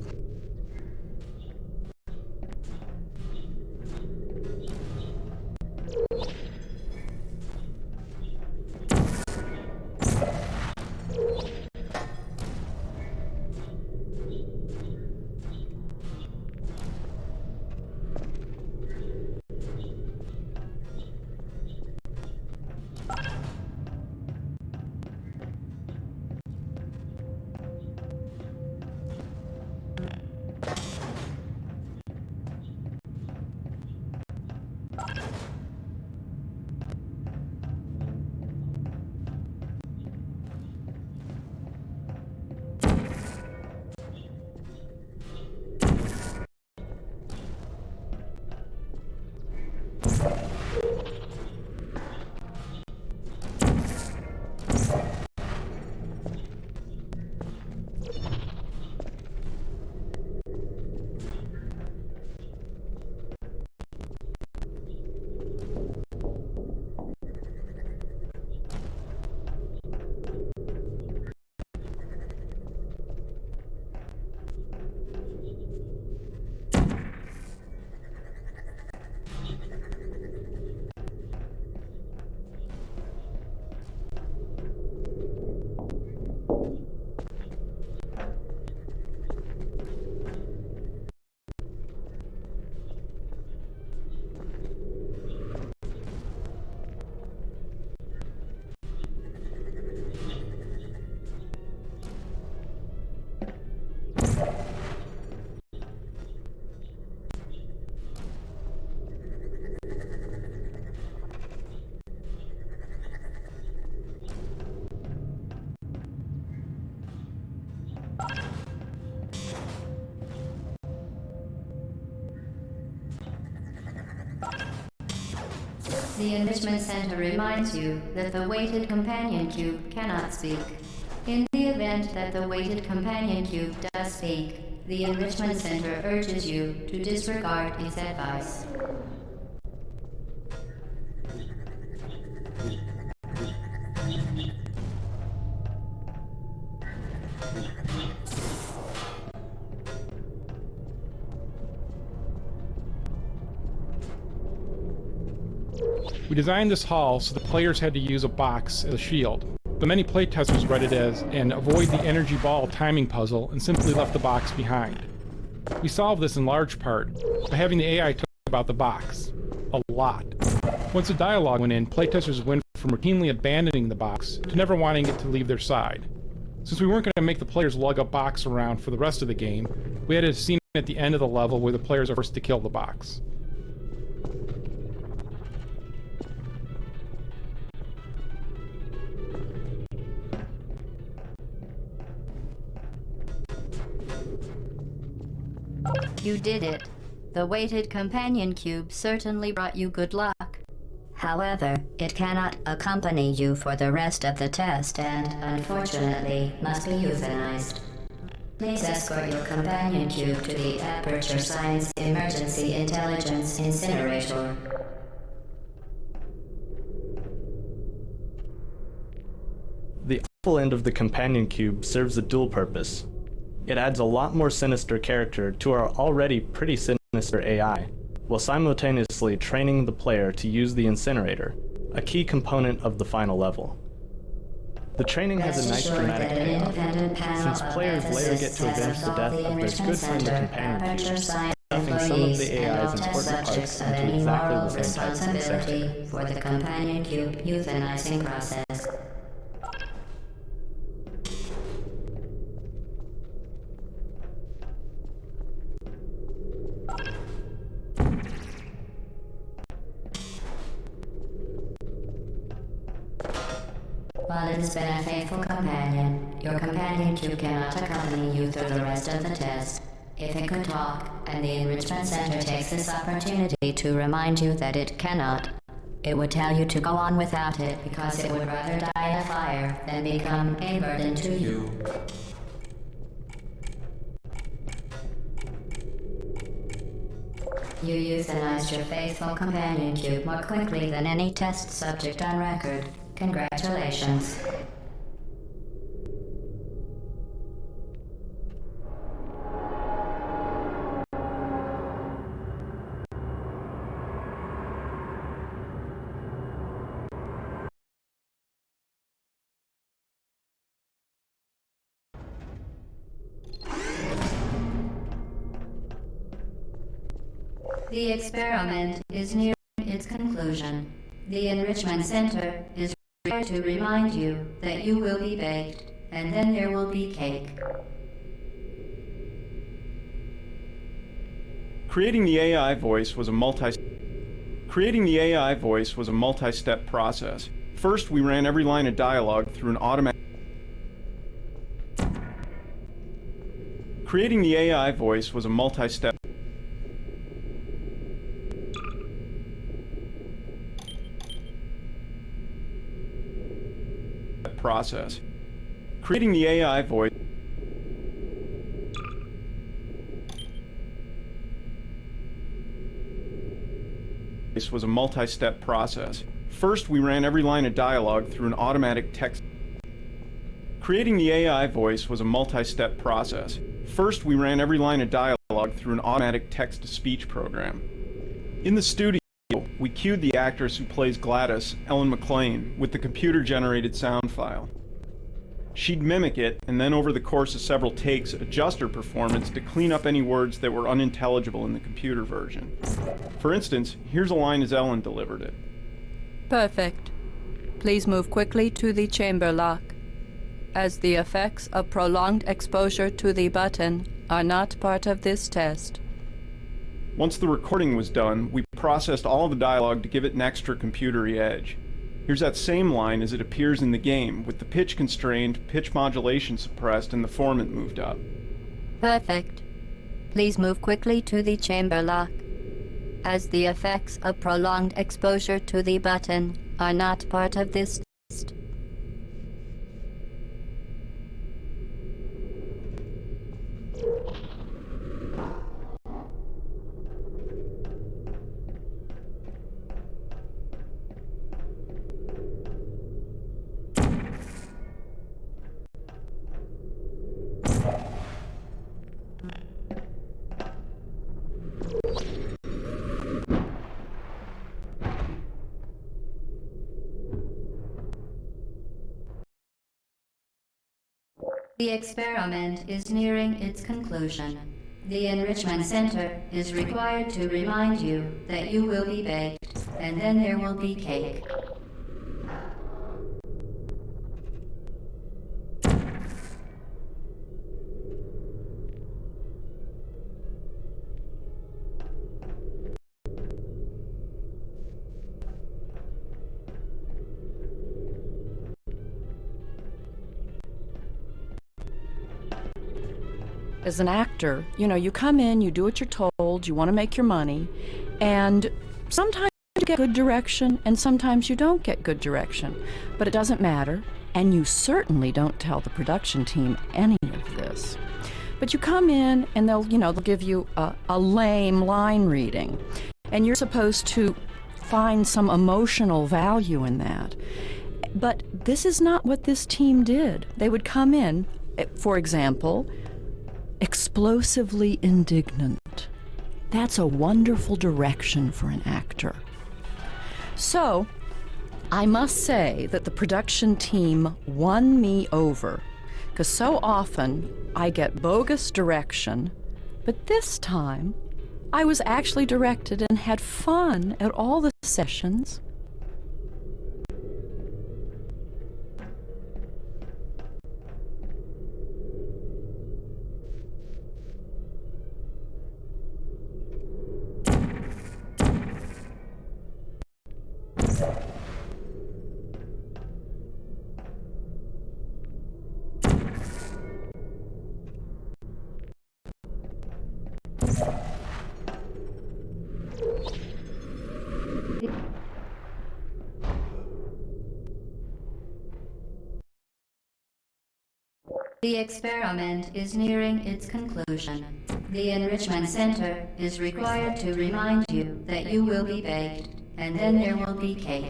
The Enrichment Center reminds you that the weighted companion cube cannot speak. In the event that the weighted companion cube does speak, the Enrichment Center urges you to disregard its advice. We designed this hall so the players had to use a box as a shield, but many playtesters read it as an avoid the energy ball timing puzzle and simply left the box behind. We solved this in large part by having the AI talk about the box. A lot. Once the dialogue went in, playtesters went from routinely abandoning the box to never wanting it to leave their side. Since we weren't going to make the players lug a box around for the rest of the game, we had a scene at the end of the level where the players are forced to kill the box. You did it. The weighted companion cube certainly brought you good luck. However, it cannot accompany you for the rest of the test and, unfortunately, must be euthanized. Please escort your companion cube to the Aperture Science Emergency Intelligence Incinerator. The awful end of the companion cube serves a dual purpose. It adds a lot more sinister character to our already pretty sinister AI, while simultaneously training the player to use the incinerator, a key component of the final level. The training has a nice dramatic payoff, since players later get to avenge the death of their good friend the companion cube, stuffing some of the AI's important parts into exactly the same types of incinerator. For the companion cube euthanizing process. While it has been a faithful companion, your companion cube cannot accompany you through the rest of the test. If it could talk, and the Enrichment Center takes this opportunity to remind you that it cannot, it would tell you to go on without it because it would rather die in a fire than become a burden to you. You euthanized your faithful companion cube more quickly than any test subject on record. Congratulations. The experiment is near its conclusion. The Enrichment Center is required to remind you that you will be baked, and then there will be cake. Creating the AI voice was a multi-step process. First, we ran every line of dialogue through an automatic. Creating the AI voice was a multi-step process. Creating the AI voice was a multi-step process. First, we ran every line of dialogue through an automatic text. Creating the AI voice was a multi-step process. First, we ran every line of dialogue through an automatic text-to-speech program. In the studio, we cued the actress who plays Glados, Ellen McLean, with the computer-generated sound file. She'd mimic it, and then over the course of several takes, adjust her performance to clean up any words that were unintelligible in the computer version. For instance, here's a line as Ellen delivered it. Perfect. Please move quickly to the chamber lock, as the effects of prolonged exposure to the button are not part of this test. Once the recording was done, we processed all of the dialogue to give it an extra computery edge. Here's that same line as it appears in the game, with the pitch constrained, pitch modulation suppressed, and the formant moved up. Perfect. Please move quickly to the chamber lock, as the effects of prolonged exposure to the button are not part of this test. The experiment is nearing its conclusion. The Enrichment Center is required to remind you that you will be baked, and then there will be cake. as an actor, you come in, you do what you're told, you want to make your money, and sometimes you get good direction and sometimes you don't get good direction. But it doesn't matter, and you certainly don't tell the production team any of this. But you come in and they'll give you a lame line reading, and you're supposed to find some emotional value in that. But this is not what this team did. They would come in, for example, explosively indignant. That's a wonderful direction for an actor. So, I must say that the production team won me over, because so often I get bogus direction, but this time I was actually directed and had fun at all the sessions. The experiment is nearing its conclusion. The Enrichment Center is required to remind you that you will be baked, and then there will be cake.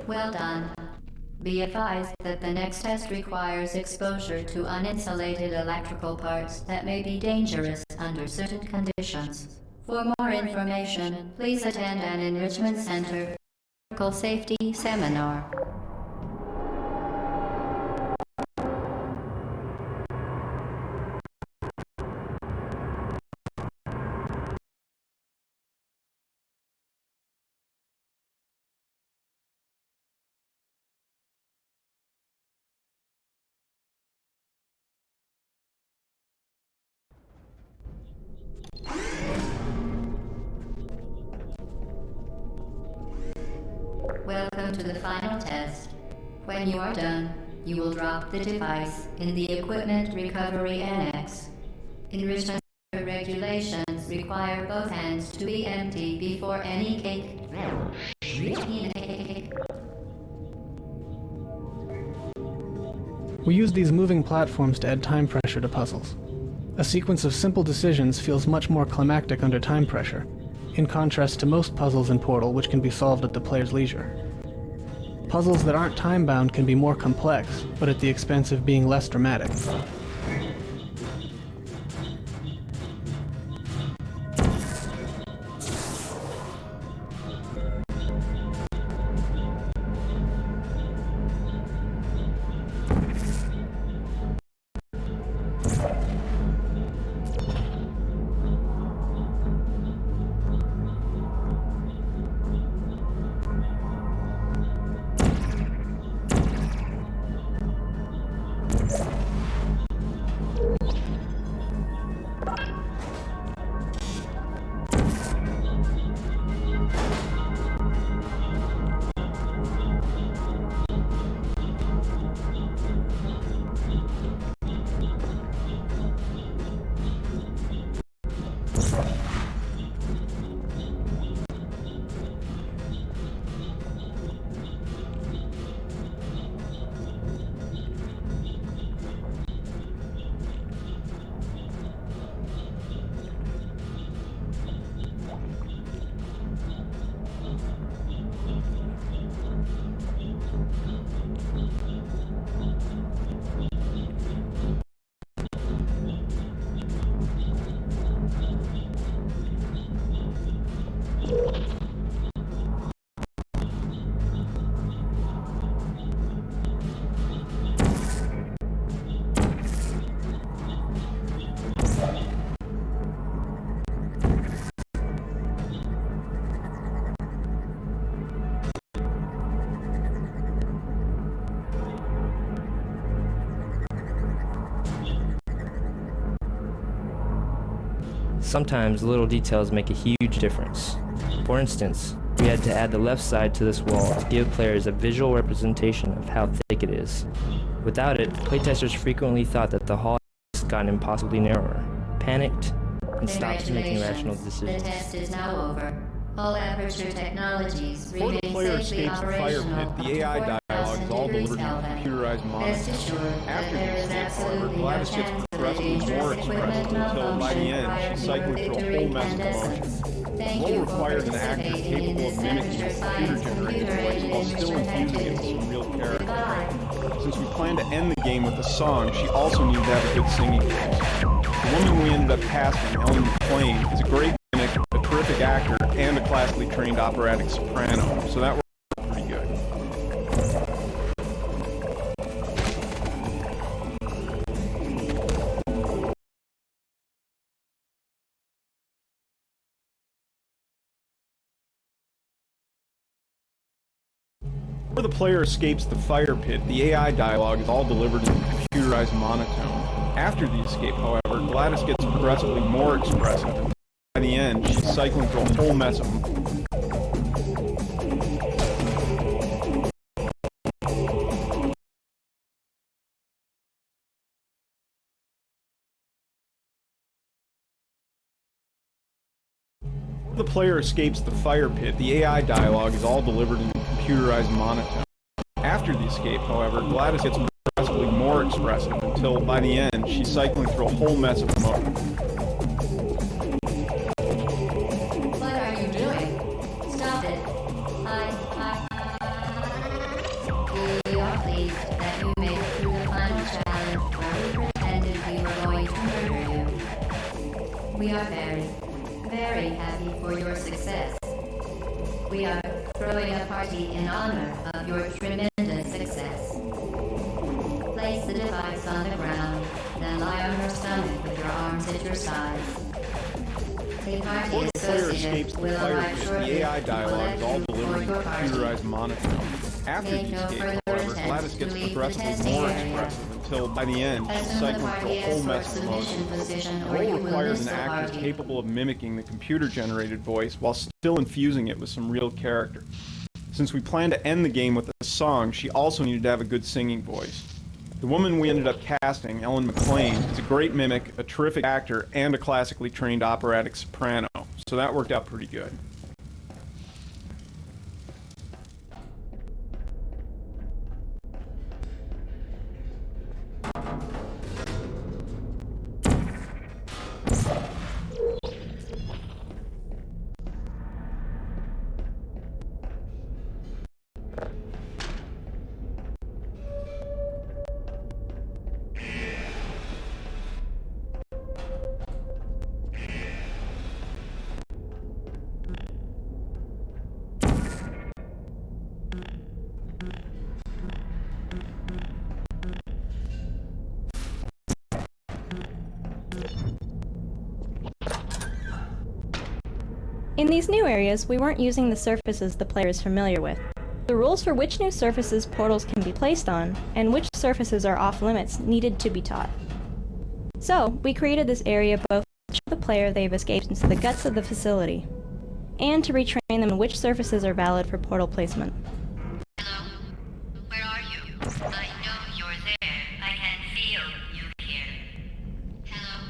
Well done. Be advised that the next test requires exposure to uninsulated electrical parts that may be dangerous under certain conditions. For more information, please attend an Enrichment Center Electrical Safety Seminar. Welcome to the final test. When you are done, you will drop the device in the Equipment Recovery Annex. Enrichment regulations require both hands to be empty before any cake. We use these moving platforms to add time pressure to puzzles. A sequence of simple decisions feels much more climactic under time pressure, in contrast to most puzzles in Portal which can be solved at the player's leisure. Puzzles that aren't time-bound can be more complex, but at the expense of being less dramatic. Sometimes little details make a huge difference. For instance, we had to add the left side to this wall to give players a visual representation of how thick it is. Without it, playtesters frequently thought that the hall had gotten impossibly narrower, panicked, and stopped making rational decisions. The test is now over. All Aperture technologies remain player safely escapes the fire operational. pit, the AI dialogue is all delivered in computerized Rest monitors. assured that After there the is escape, however, absolutely no Glados chance gets of a progressively more dangerous expressive equipment until by the malfunction end prior she's to cycling your through a victory whole mess of incandescence. emotions. Thank The you role for requires an actor participating in capable of this mimicking amateur a science computer-generated voice computer-aided while still enrichment infusing it activity. with some real character. Goodbye. Since we plan to end the game with a song, she also needs to have a good singing voice. The woman we ended up casting, Ellen McLean, is a great mimic, a terrific actor, and a classically trained operatic soprano, so that worked pretty good. Before the player escapes the fire pit, the AI dialogue is all delivered in computerized monotone. After the escape, however, Glados gets progressively more expressive, and by the end, she's cycling through a whole mess of the player escapes the fire pit, the AI dialogue is all delivered in computerized monotone. After the escape, however, Glados gets progressively more expressive until, by the end, she's cycling through a whole mess of emotion. What are you doing? Stop it. We are pleased that you made it through the final challenge where we pretended we were going to murder you. We are very happy for your success. We are throwing a party in honor of your tremendous success. Place the device on the ground, then lie on your stomach with your arms at your sides. The party Before the player escapes associate the will fire arrive pit, shortly the AI to dialogue is all collect you delivered for in your party. computerized monotone. After the Make no escape, further however, attempt Glados to gets leave the progressively testing more area. expressive until, by the end, she's Assume the cycling through party a is whole for mess of submission emotion. position, The or you role will requires miss an the actor party. capable of mimicking the computer-generated voice while still infusing it with some real character. Since we planned to end the game with a song, she also needed to have a good singing voice. The woman we ended up casting, Ellen McLean, is a great mimic, a terrific actor, and a classically trained operatic soprano, so that worked out pretty good. In these new areas, we weren't using the surfaces the player is familiar with. The rules for which new surfaces portals can be placed on, and which surfaces are off-limits, needed to be taught. So, we created this area both to show the player they've escaped into the guts of the facility, and to retrain them in which surfaces are valid for portal placement. Where are you? I know you're there. I can feel you here. Hello?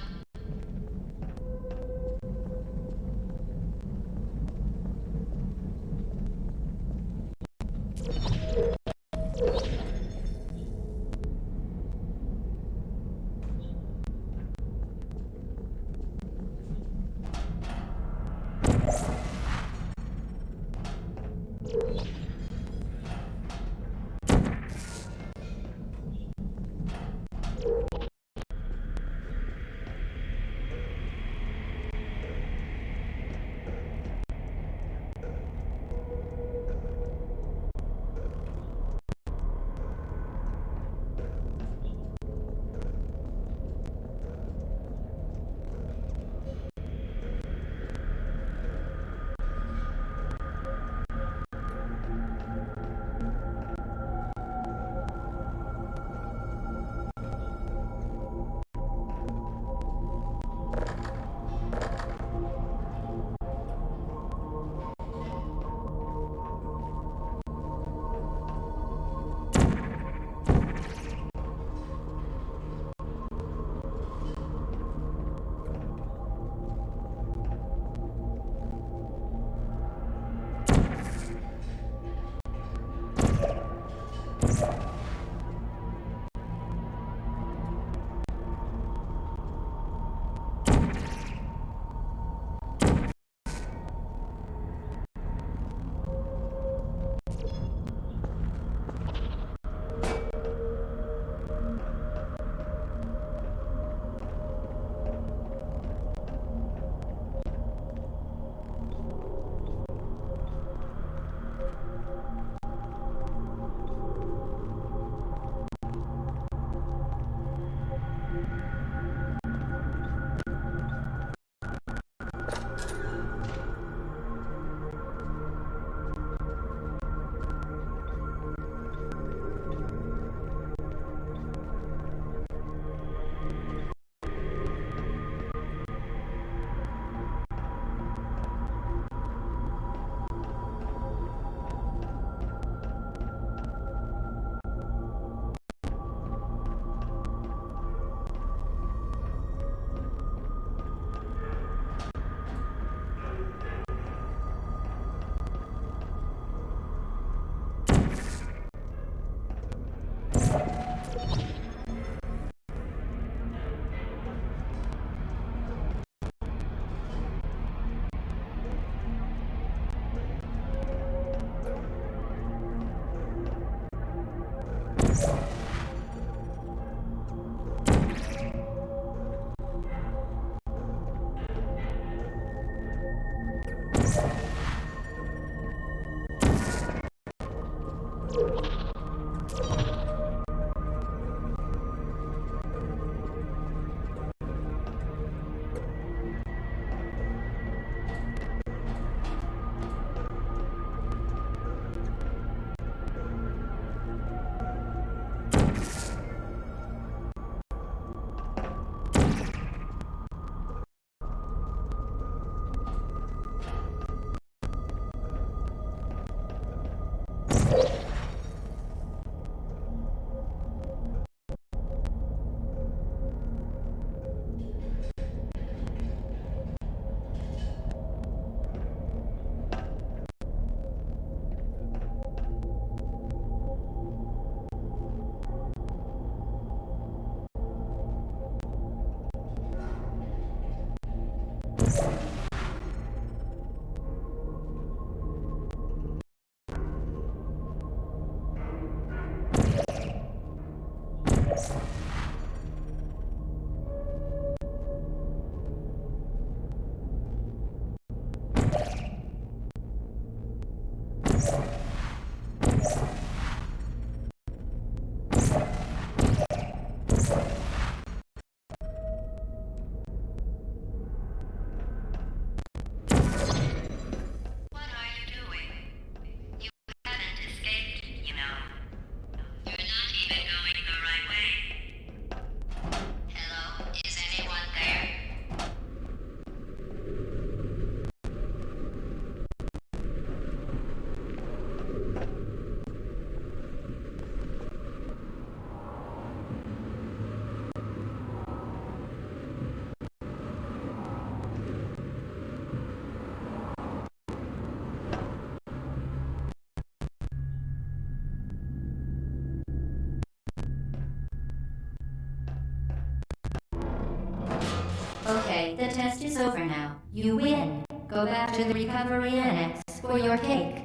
Okay, the test is over now. You win. Go back to the recovery annex for your cake.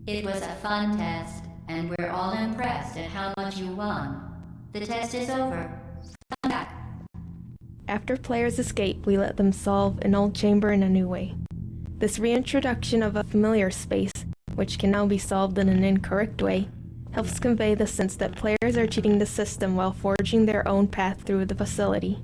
It was a fun test, and we're all impressed at how much you won. The test is over. Come back. After players escape, we let them solve an old chamber in a new way. This reintroduction of a familiar space, which can now be solved in an incorrect way, helps convey the sense that players are cheating the system while forging their own path through the facility.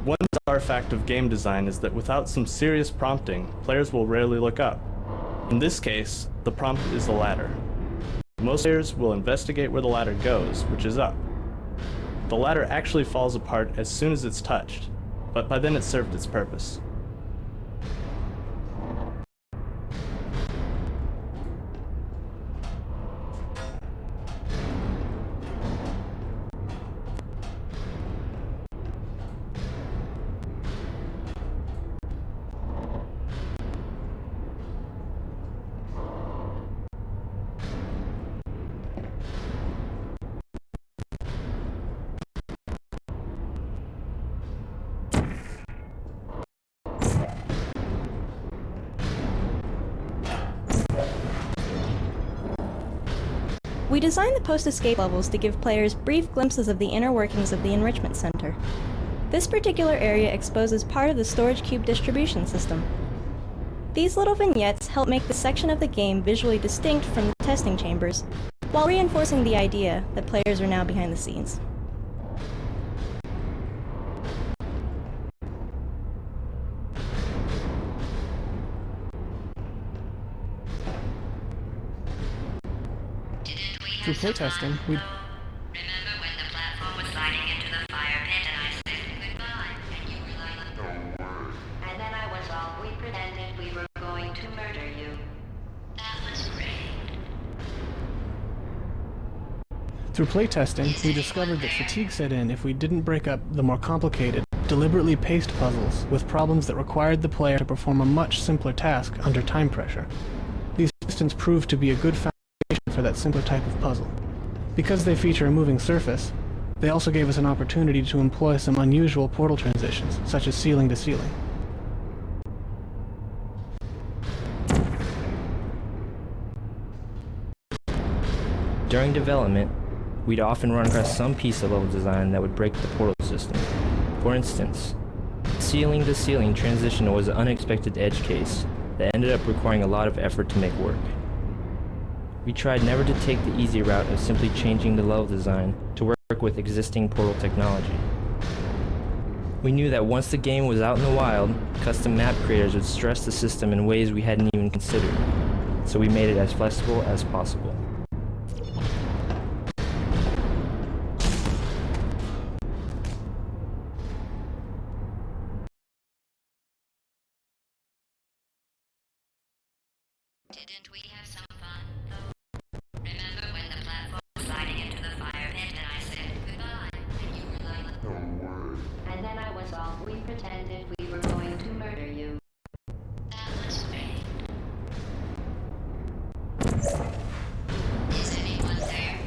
One artifact of game design is that without some serious prompting, players will rarely look up. In this case, the prompt is the ladder. Most players will investigate where the ladder goes, which is up. The ladder actually falls apart as soon as it's touched, but by then it served its purpose. We designed the post-escape levels to give players brief glimpses of the inner workings of the Enrichment Center. This particular area exposes part of the storage cube distribution system. These little vignettes help make the section of the game visually distinct from the testing chambers, while reinforcing the idea that players are now behind the scenes. Through playtesting, we Remember when the platform was sliding into the fire pit and I said goodbye, and you were like, don't worry. And then I was all, we pretended we were going to murder you. That was great. Through playtesting, we discovered that fatigue set in if we didn't break up the more complicated, deliberately paced puzzles with problems that required the player to perform a much simpler task under time pressure. These systems proved to be a good foundation for that simpler type of puzzle. Because they feature a moving surface, they also gave us an opportunity to employ some unusual portal transitions, such as ceiling to ceiling. During development, we'd often run across some piece of level design that would break the portal system. For instance, ceiling to ceiling transition was an unexpected edge case that ended up requiring a lot of effort to make work. We tried never to take the easy route of simply changing the level design to work with existing portal technology. We knew that once the game was out in the wild, custom map creators would stress the system in ways we hadn't even considered, so we made it as flexible as possible. Didn't we have some fun, though? Remember when the platform was sliding into the fire pit and I said goodbye, and you were like, don't worry. And then I was all, we pretended we were going to murder you. That was great. Is anyone there?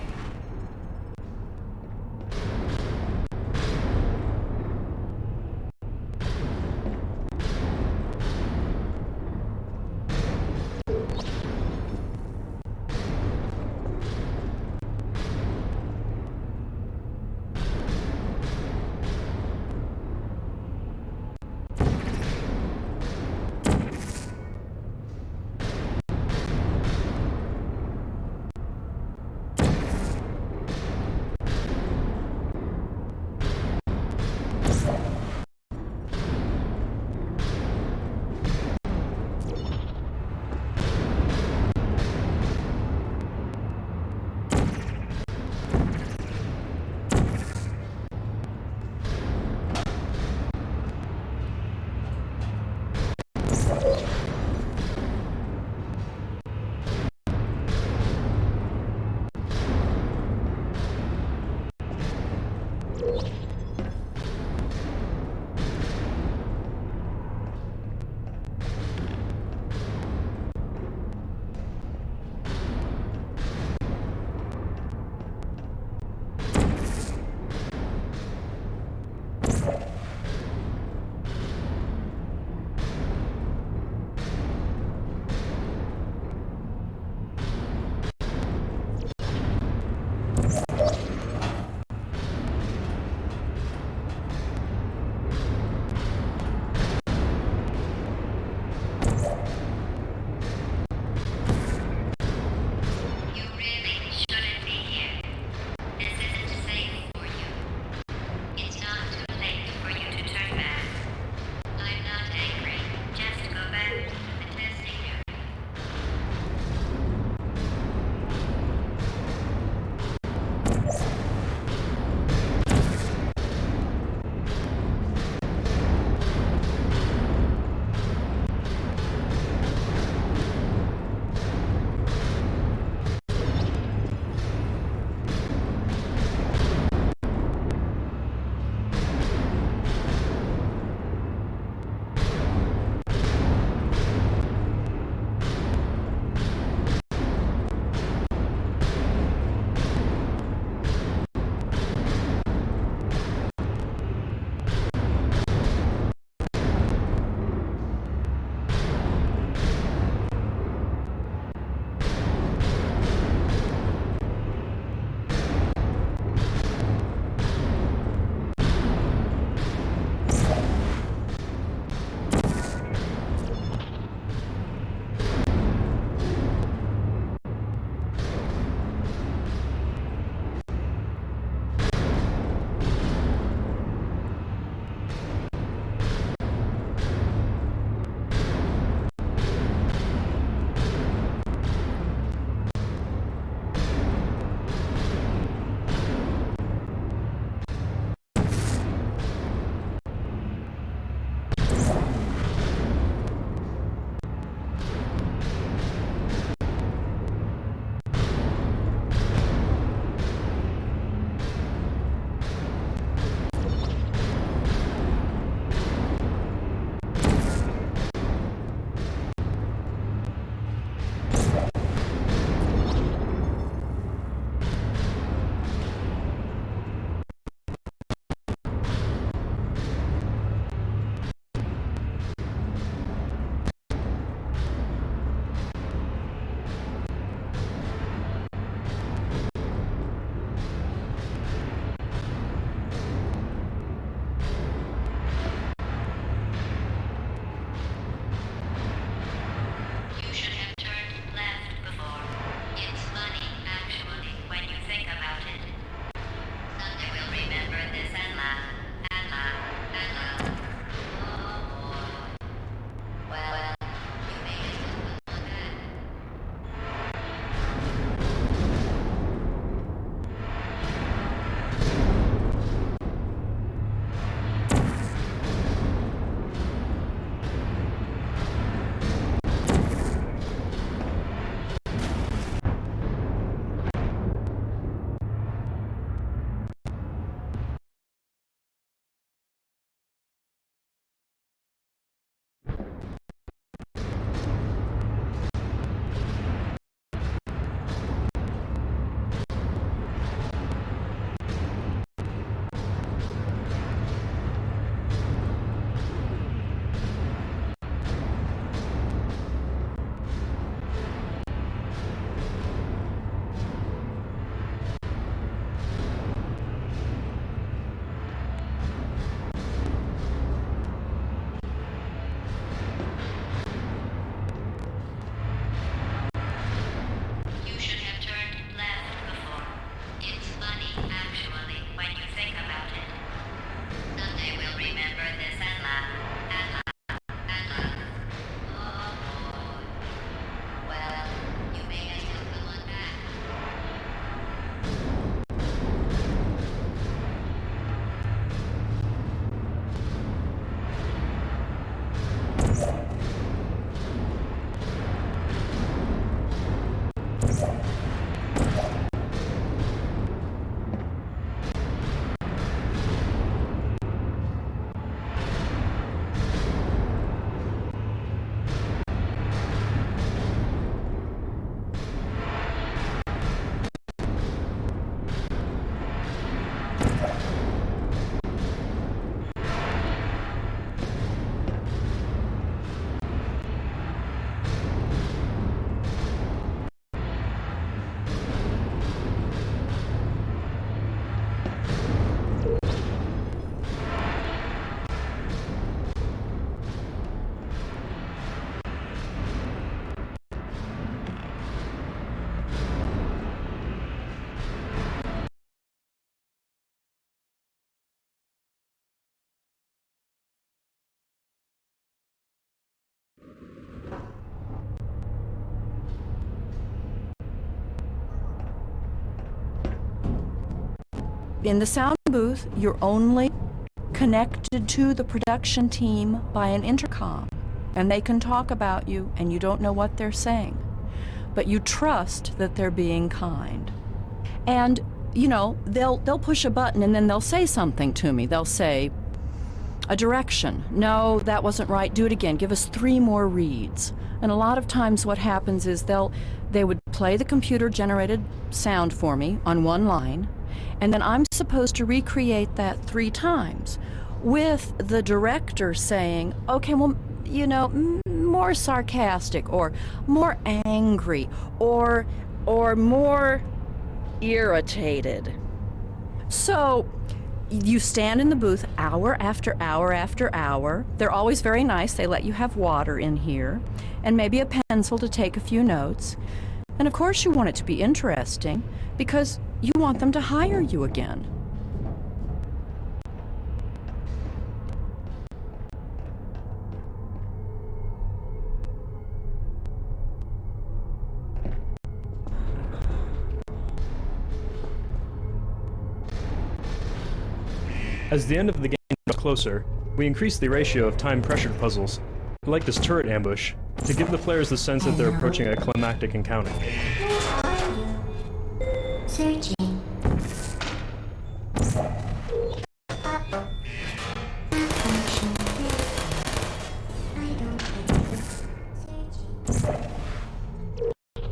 in the sound booth, you're only connected to the production team by an intercom, and they can talk about you, and you don't know what they're saying. But you trust that they're being kind. And, you know, they'll push a button and then they'll say something to me. They'll say, a direction. No, that wasn't right. Do it again. Give us 3 more reads. And a lot of times what happens is they would play the computer-generated sound for me on one line, and then I'm supposed to recreate that 3 times with the director saying, okay, well, you know, more sarcastic or more angry or more irritated. So you stand in the booth hour after hour after hour. They're always very nice. They let you have water in here and maybe a pencil to take a few notes. And of course you want it to be interesting because you want them to hire you again. As the end of the game draws closer, we increase the ratio of time-pressured puzzles, like this turret ambush, to give the players the sense that they're approaching a climactic encounter. Searching.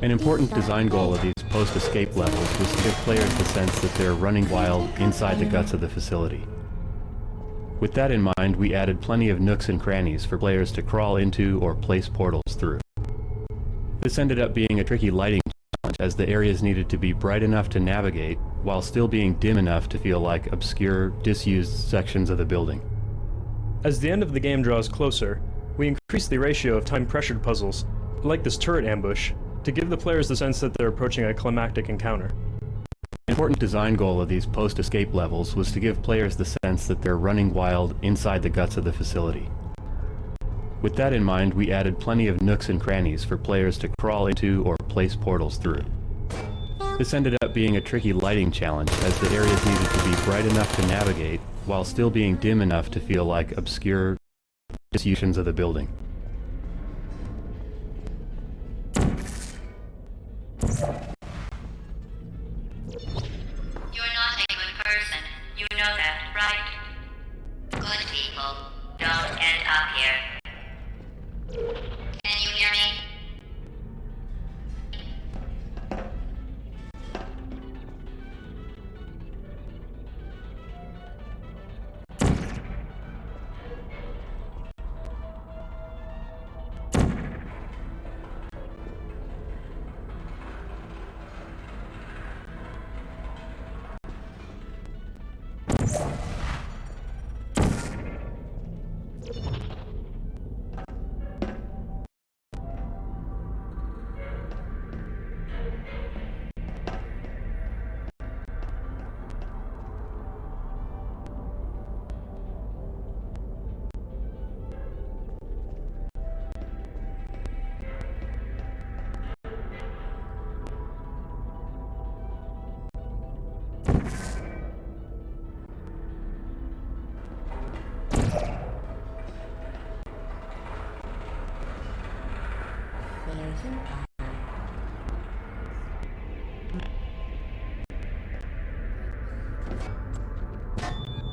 An important design goal of these post-escape levels was to give players the sense that they're running wild inside the guts of the facility. With that in mind, we added plenty of nooks and crannies for players to crawl into or place portals through. This ended up being a tricky lighting challenge, as the areas needed to be bright enough to navigate while still being dim enough to feel like obscure, disused sections of the building. As the end of the game draws closer, we increase the ratio of time-pressured puzzles, like this turret ambush, to give the players the sense that they're approaching a climactic encounter. An important design goal of these post-escape levels was to give players the sense that they're running wild inside the guts of the facility. With that in mind, we added plenty of nooks and crannies for players to crawl into or place portals through. This ended up being a tricky lighting challenge, as the areas needed to be bright enough to navigate while still being dim enough to feel like obscure sections of the building. You're not a good person. You know that, right? Good people don't end up here. Can you hear me?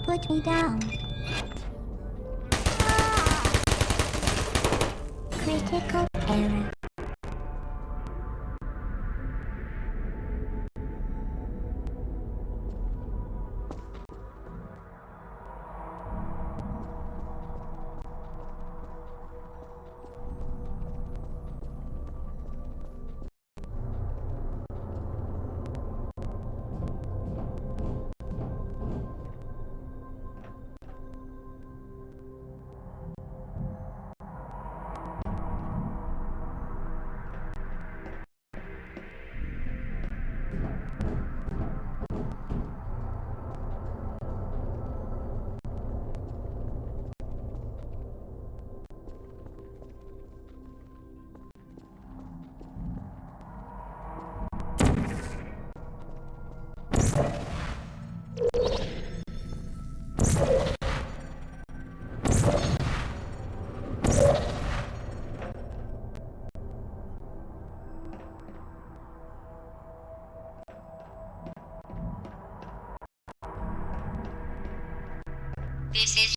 Put me down. Critical error.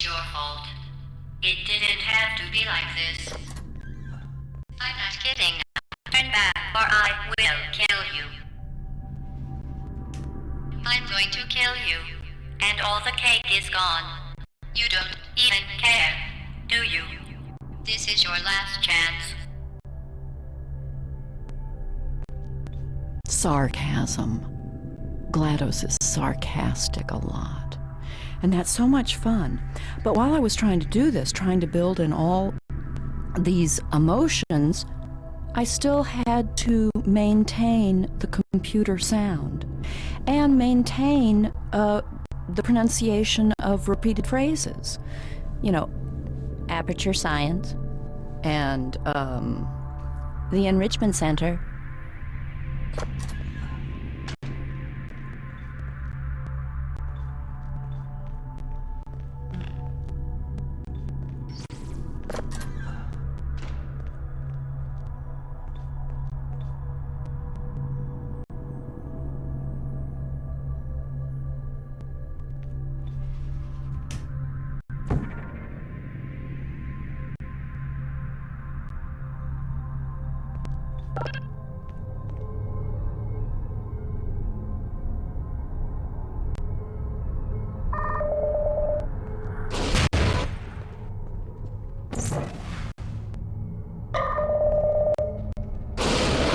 your fault. It didn't have to be like this. I'm not kidding. Turn back or I will kill you. I'm going to kill you. And all the cake is gone. You don't even care, do you? This is your last chance. Sarcasm. Glados is sarcastic a lot. And that's so much fun. But while I was trying to do this, trying to build in all these emotions, I still had to maintain the computer sound and maintain the pronunciation of repeated phrases. You know, aperture science and the enrichment center.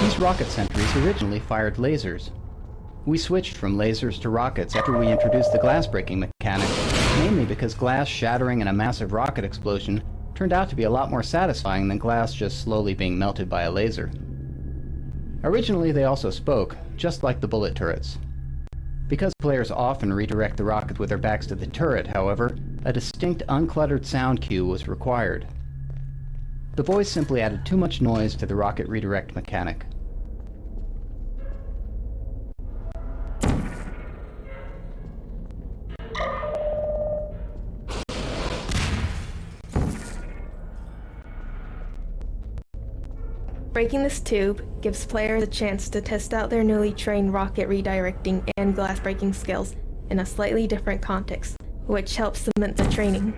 These rocket sentries originally fired lasers. We switched from lasers to rockets after we introduced the glass breaking mechanic, mainly because glass shattering in a massive rocket explosion turned out to be a lot more satisfying than glass just slowly being melted by a laser. Originally they also spoke, just like the bullet turrets. Because players often redirect the rockets with their backs to the turret, however, a distinct uncluttered sound cue was required. The voice simply added too much noise to the rocket redirect mechanic. Breaking this tube gives players a chance to test out their newly trained rocket redirecting and glass breaking skills in a slightly different context, which helps cement the training.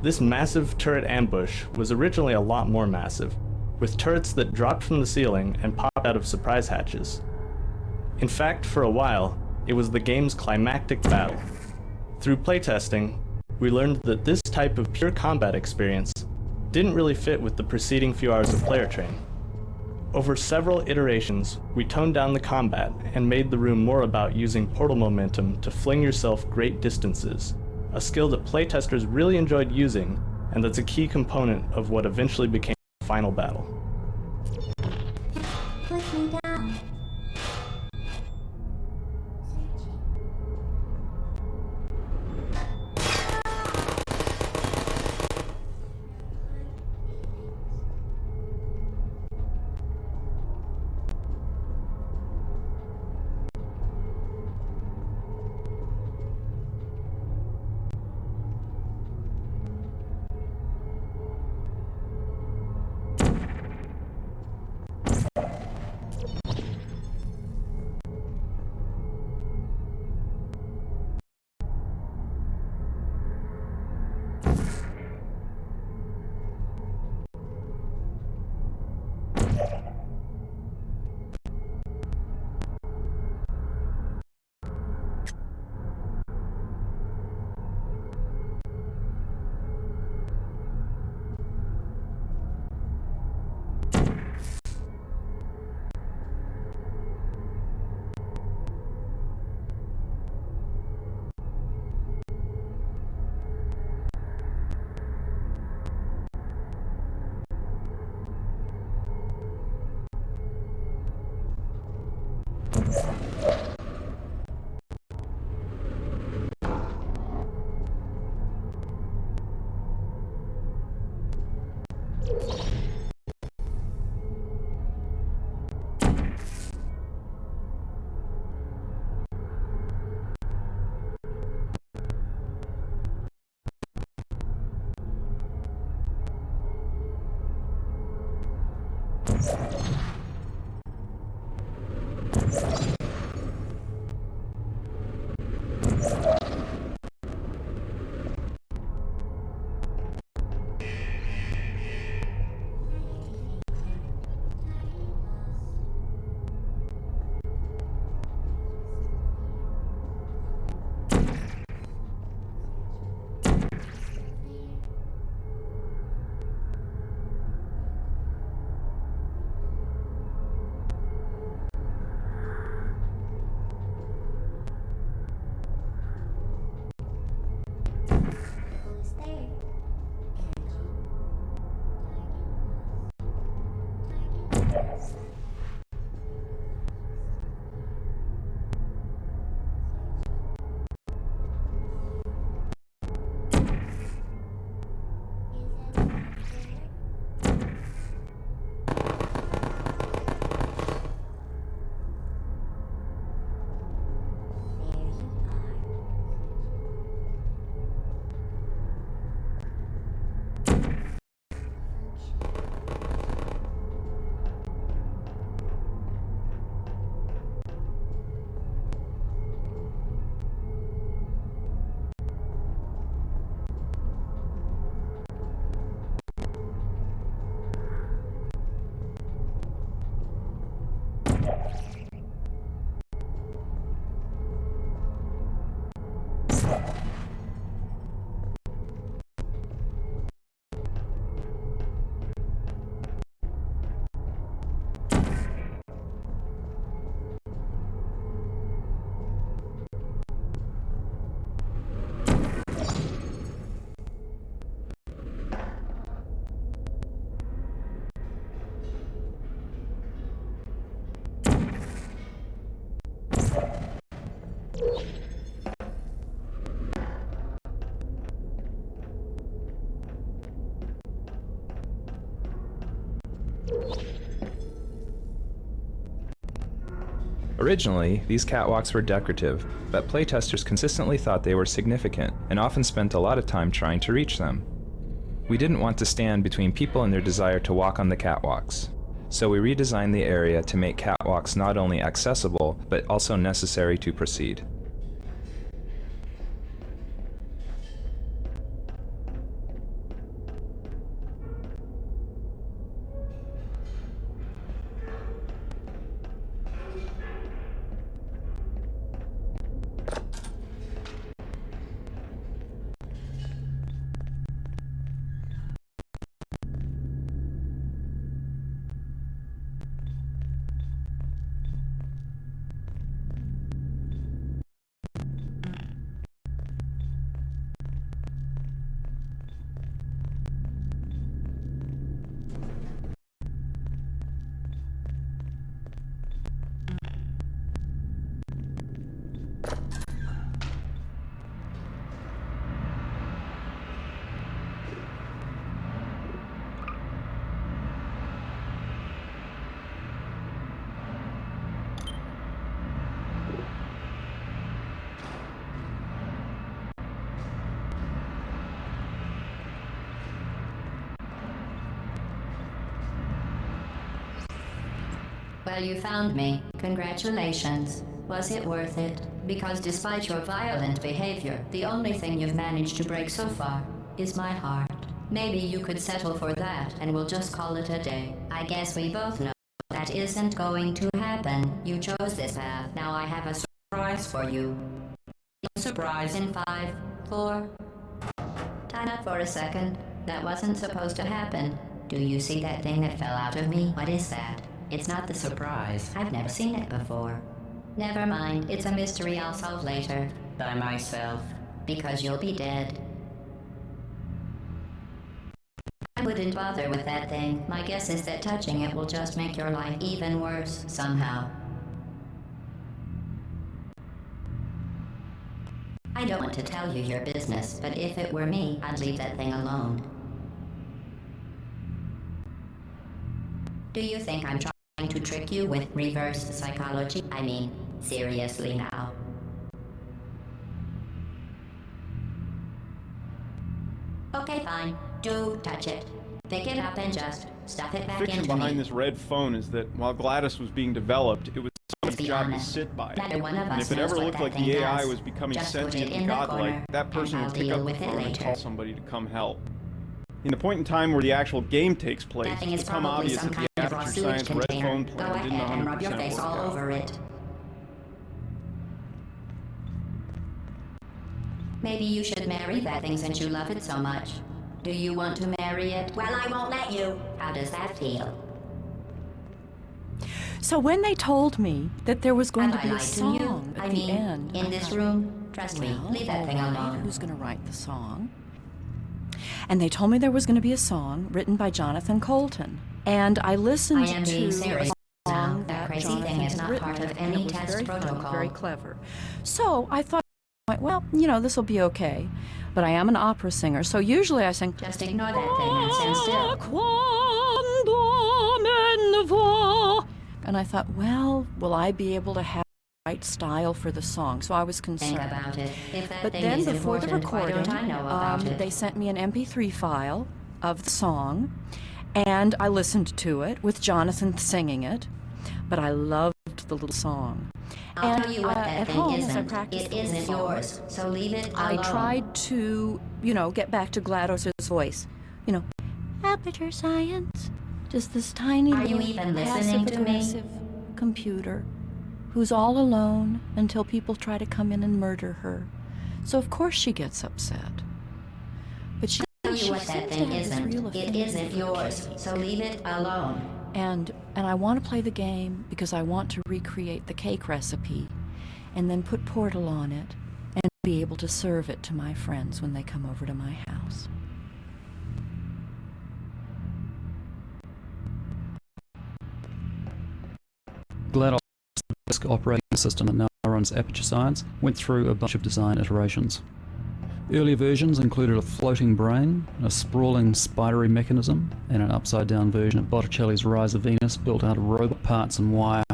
This massive turret ambush was originally a lot more massive, with turrets that dropped from the ceiling and popped out of surprise hatches. In fact, for a while, it was the game's climactic battle. Through playtesting, we learned that this type of pure combat experience didn't really fit with the preceding few hours of player training. Over several iterations, we toned down the combat and made the room more about using portal momentum to fling yourself great distances, a skill that playtesters really enjoyed using, and that's a key component of what eventually became the final battle. Put me down. Originally, these catwalks were decorative, but playtesters consistently thought they were significant and often spent a lot of time trying to reach them. We didn't want to stand between people and their desire to walk on the catwalks, so we redesigned the area to make catwalks not only accessible, but also necessary to proceed. Well, you found me. Congratulations. Was it worth it? Because despite your violent behavior, the only thing you've managed to break so far is my heart. Maybe you could settle for that, and we'll just call it a day. I guess we both know that isn't going to happen. You chose this path. Now I have a surprise for you. Surprise in 5, 4... Time up for a second. That wasn't supposed to happen. Do you see that thing that fell out of me? What is that? It's not the surprise. I've never seen it before. Never mind. It's a mystery I'll solve later. By myself. Because you'll be dead. I wouldn't bother with that thing. My guess is that touching it will just make your life even worse, somehow. I don't want to tell you your business, but if it were me, I'd leave that thing alone. Do you think I'm trying to trick you with reverse psychology? I mean, seriously now. Okay, fine. Do touch it. Pick it up and just stuff it back The fiction into behind me. this red phone is that while Glados was being developed, it was someone's job to sit by it. Neither one of And us if it knows ever what looked that like thing the AI does. was becoming Just put sentient it and in the godlike, corner, that person and would I'll pick deal up the with it phone and later. call somebody to come help. In the point in time where the actual game takes place, That thing it's is become probably obvious some that kind the of raw Aperture sewage Science red container. phone Go plan didn't ahead and rub 100% your work face all out. over it. Maybe you should marry that thing since you love it so much. Do you want to marry it? Well, I won't let you. How does that feel? So when they told me that there was going Have to be I a lied to song you? at I the mean, end, in I this thought, room, trust me, well, leave that thing all right, alone. who's going to write the song? And they told me there was going to be a song written by Jonathan Colton. And I listened I am to being a serious now. song That crazy Jonathan thing is had not written, part of and any it was test very funny, protocol. very clever. So I thought, well, you know, this will be okay. But I am an opera singer, so usually I sing. Just ignore that thing and stand still. And I thought, well, will I be able to have the right style for the song? So I was concerned. Think about it. If that But thing then is before the important, why recording, don't I know about it? they sent me an MP3 file of the song, and I listened to it with Jonathan singing it. But I loved the little song. I'll and tell you what that at thing home, as I isn't. practiced It the little isn't song, yours, so leave it I alone. tried to, you know, get back to Glados' voice. You know, Aperture Science, just this tiny Are you little even listening to me? passive-aggressive computer who's all alone until people try to come in and murder her. So of course she gets upset. But she I'll tell you what seems that to thing have this isn't. real It affinity isn't for yours, cake. so leave it alone. And I want to play the game because I want to recreate the cake recipe and then put Portal on it and be able to serve it to my friends when they come over to my house. Glados, the disk operating system that now runs Aperture Science, went through a bunch of design iterations. Earlier versions included a floating brain, a sprawling spidery mechanism, and an upside-down version of Botticelli's Rise of Venus built out of robot parts and wire.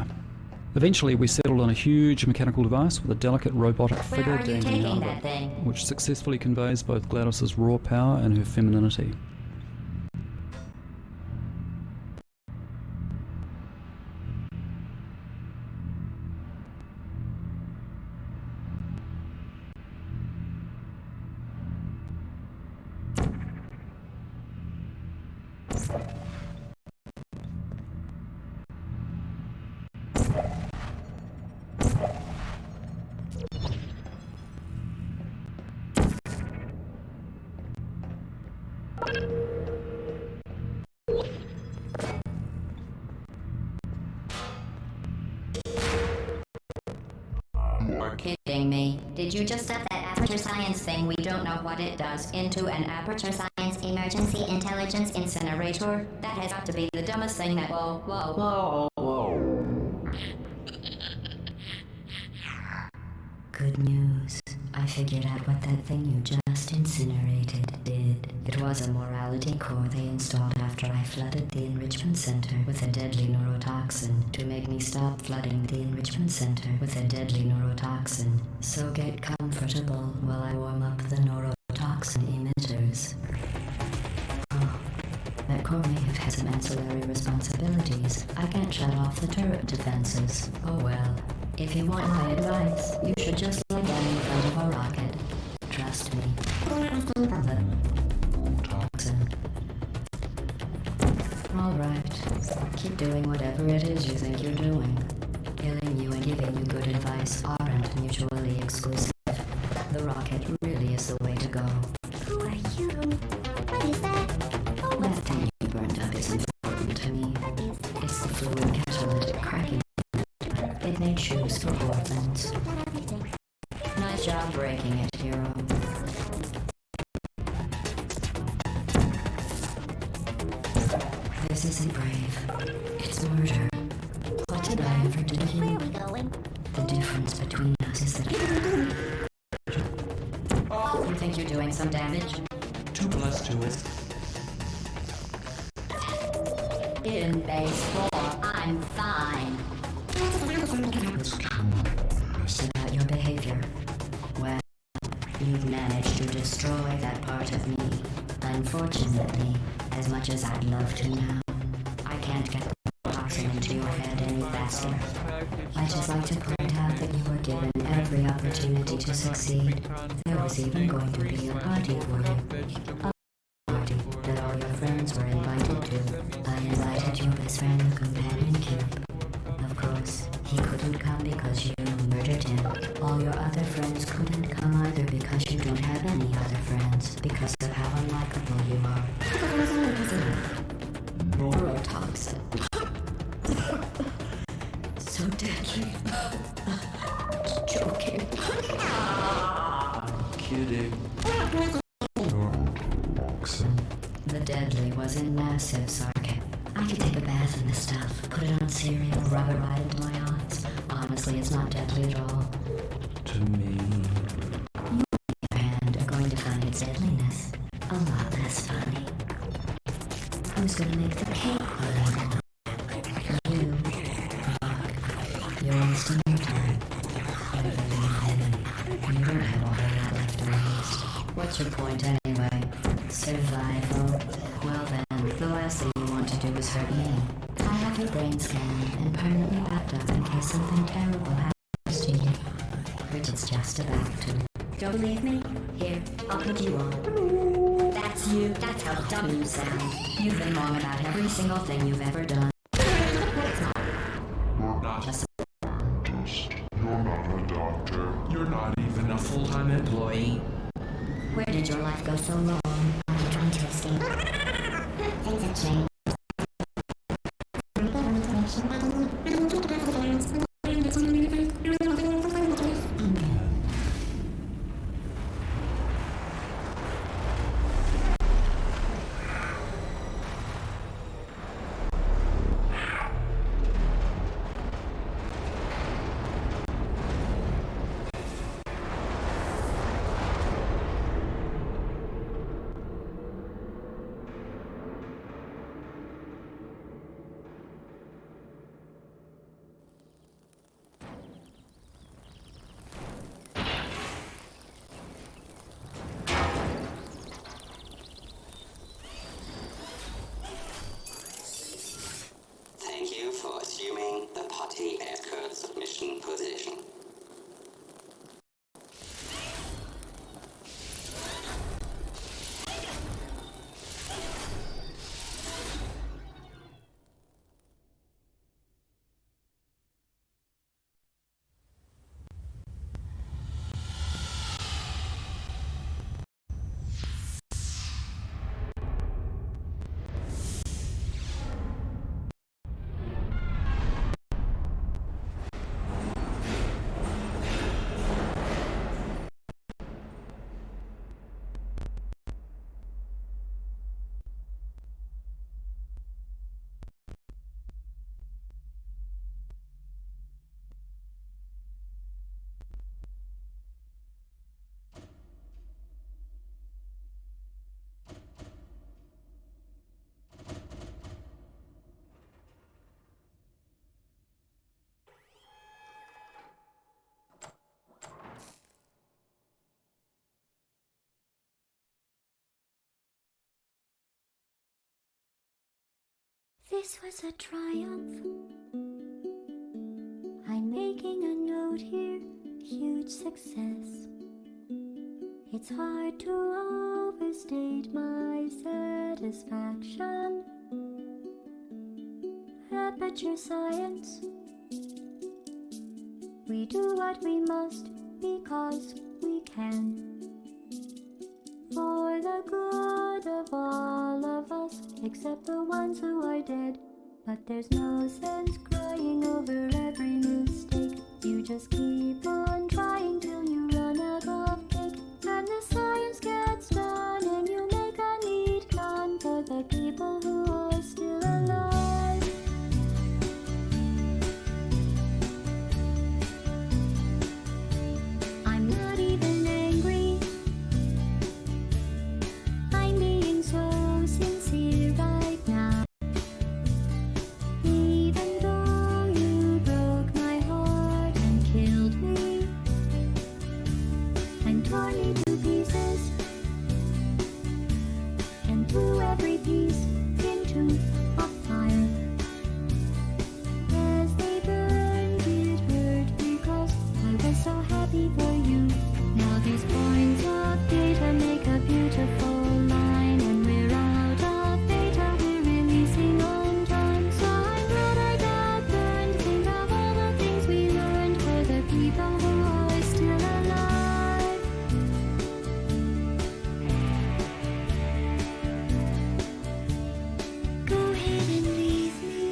Eventually, we settled on a huge mechanical device with a delicate robotic Where figure are you dangling taking out of that it, thing? which successfully conveys both Glados' raw power and her femininity. You're kidding me. Did you just stuff that aperture science thing, we don't know what it does, into an aperture science emergency intelligence incinerator? That has got to be the dumbest thing that. Whoa. Good news. I figured out what that thing you just incinerated did. It was a morality core they installed after I flooded the enrichment center with a deadly neurotoxin to make me stop flooding the enrichment center with a deadly neurotoxin. So get comfortable while I warm up the neurotoxin emitters. Oh, that core may have had some ancillary responsibilities. I can't shut off the turret defenses. Oh well. If you want my advice, you should just lie down in front of a rocket. Trust me. The toxin. Alright. Keep doing whatever it is you think you're doing. Killing you and giving you good advice aren't mutually exclusive. The rocket really is the way to go. Who are you? What is that? Oh, That thing you burned up is important to me. It's the fluid catalytic cracking. It made shoes for orphans. Nice job breaking it, hero. This isn't brave. It's murder. What did I ever do to you? Where are we going? The difference between us is that you think you're doing some damage? 2 + 2 is... In base 4, I'm fine. About your behavior. Well, you've managed to destroy that part of me. Unfortunately, as much as I'd love to now, I can't get the toxin into your head any faster. I'd just like to point out that you were given every opportunity to succeed. There was even going to be a party for you. A party that all your friends were invited to. I invited your best friend, the companion cube. Of course, he couldn't come because you murdered him. All your other friends couldn't come either because you don't have any other friends, because of how unlikable you are. Neurotoxin. So deadly. Joking. Kidding. The deadly was in massive sarcasm. I could take a bath in this stuff, put it on cereal, rub it right into my eyes. Honestly, it's not deadly at all. To me. You, on the other hand, are going to find its deadliness a lot less funny. Who's gonna make the cake run? You. You're wasting your time. You don't have a whole lot left to waste. What's your point anyway? Survival. Well then, the last thing you want to do is hurt me. I have your brain scanned and permanently wrapped up in case something terrible happens to you. Which it's just about to. Don't believe me? Here, I'll put you on. That's you. That's how dumb you sound. You've been wrong about every single thing you've ever done. You're not Just You're not a doctor. You're not even a full-time employee. where did your life go so wrong? I'm trying to escape. Things have changed. This was a triumph. I'm making a note here, huge success. It's hard to overstate my satisfaction. Aperture science. We do what we must because we can. For the good of all of us, except the ones who are dead. But there's no sense crying over every mistake. You just keep on trying till you run out of cake. And the science gets done and you make a neat gun for the people who are still alive. I'm not even angry. I'm being so sincere right now. Even though you broke my heart and killed me and tore me to pieces and threw every piece into a fire. As they burned, it hurt because I was so happy for you. Now these points of data make a beautiful line, and we're out of data, we're releasing on time. So I'm glad I got burned. Think of all the things we learned for the people who are still alive. Go ahead and leave me.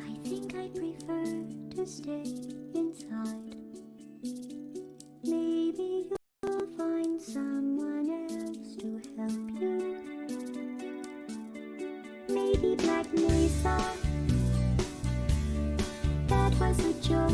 I think I prefer to stay inside. Maybe you'll find someone else to help you. Maybe Black Mesa. That was a joke.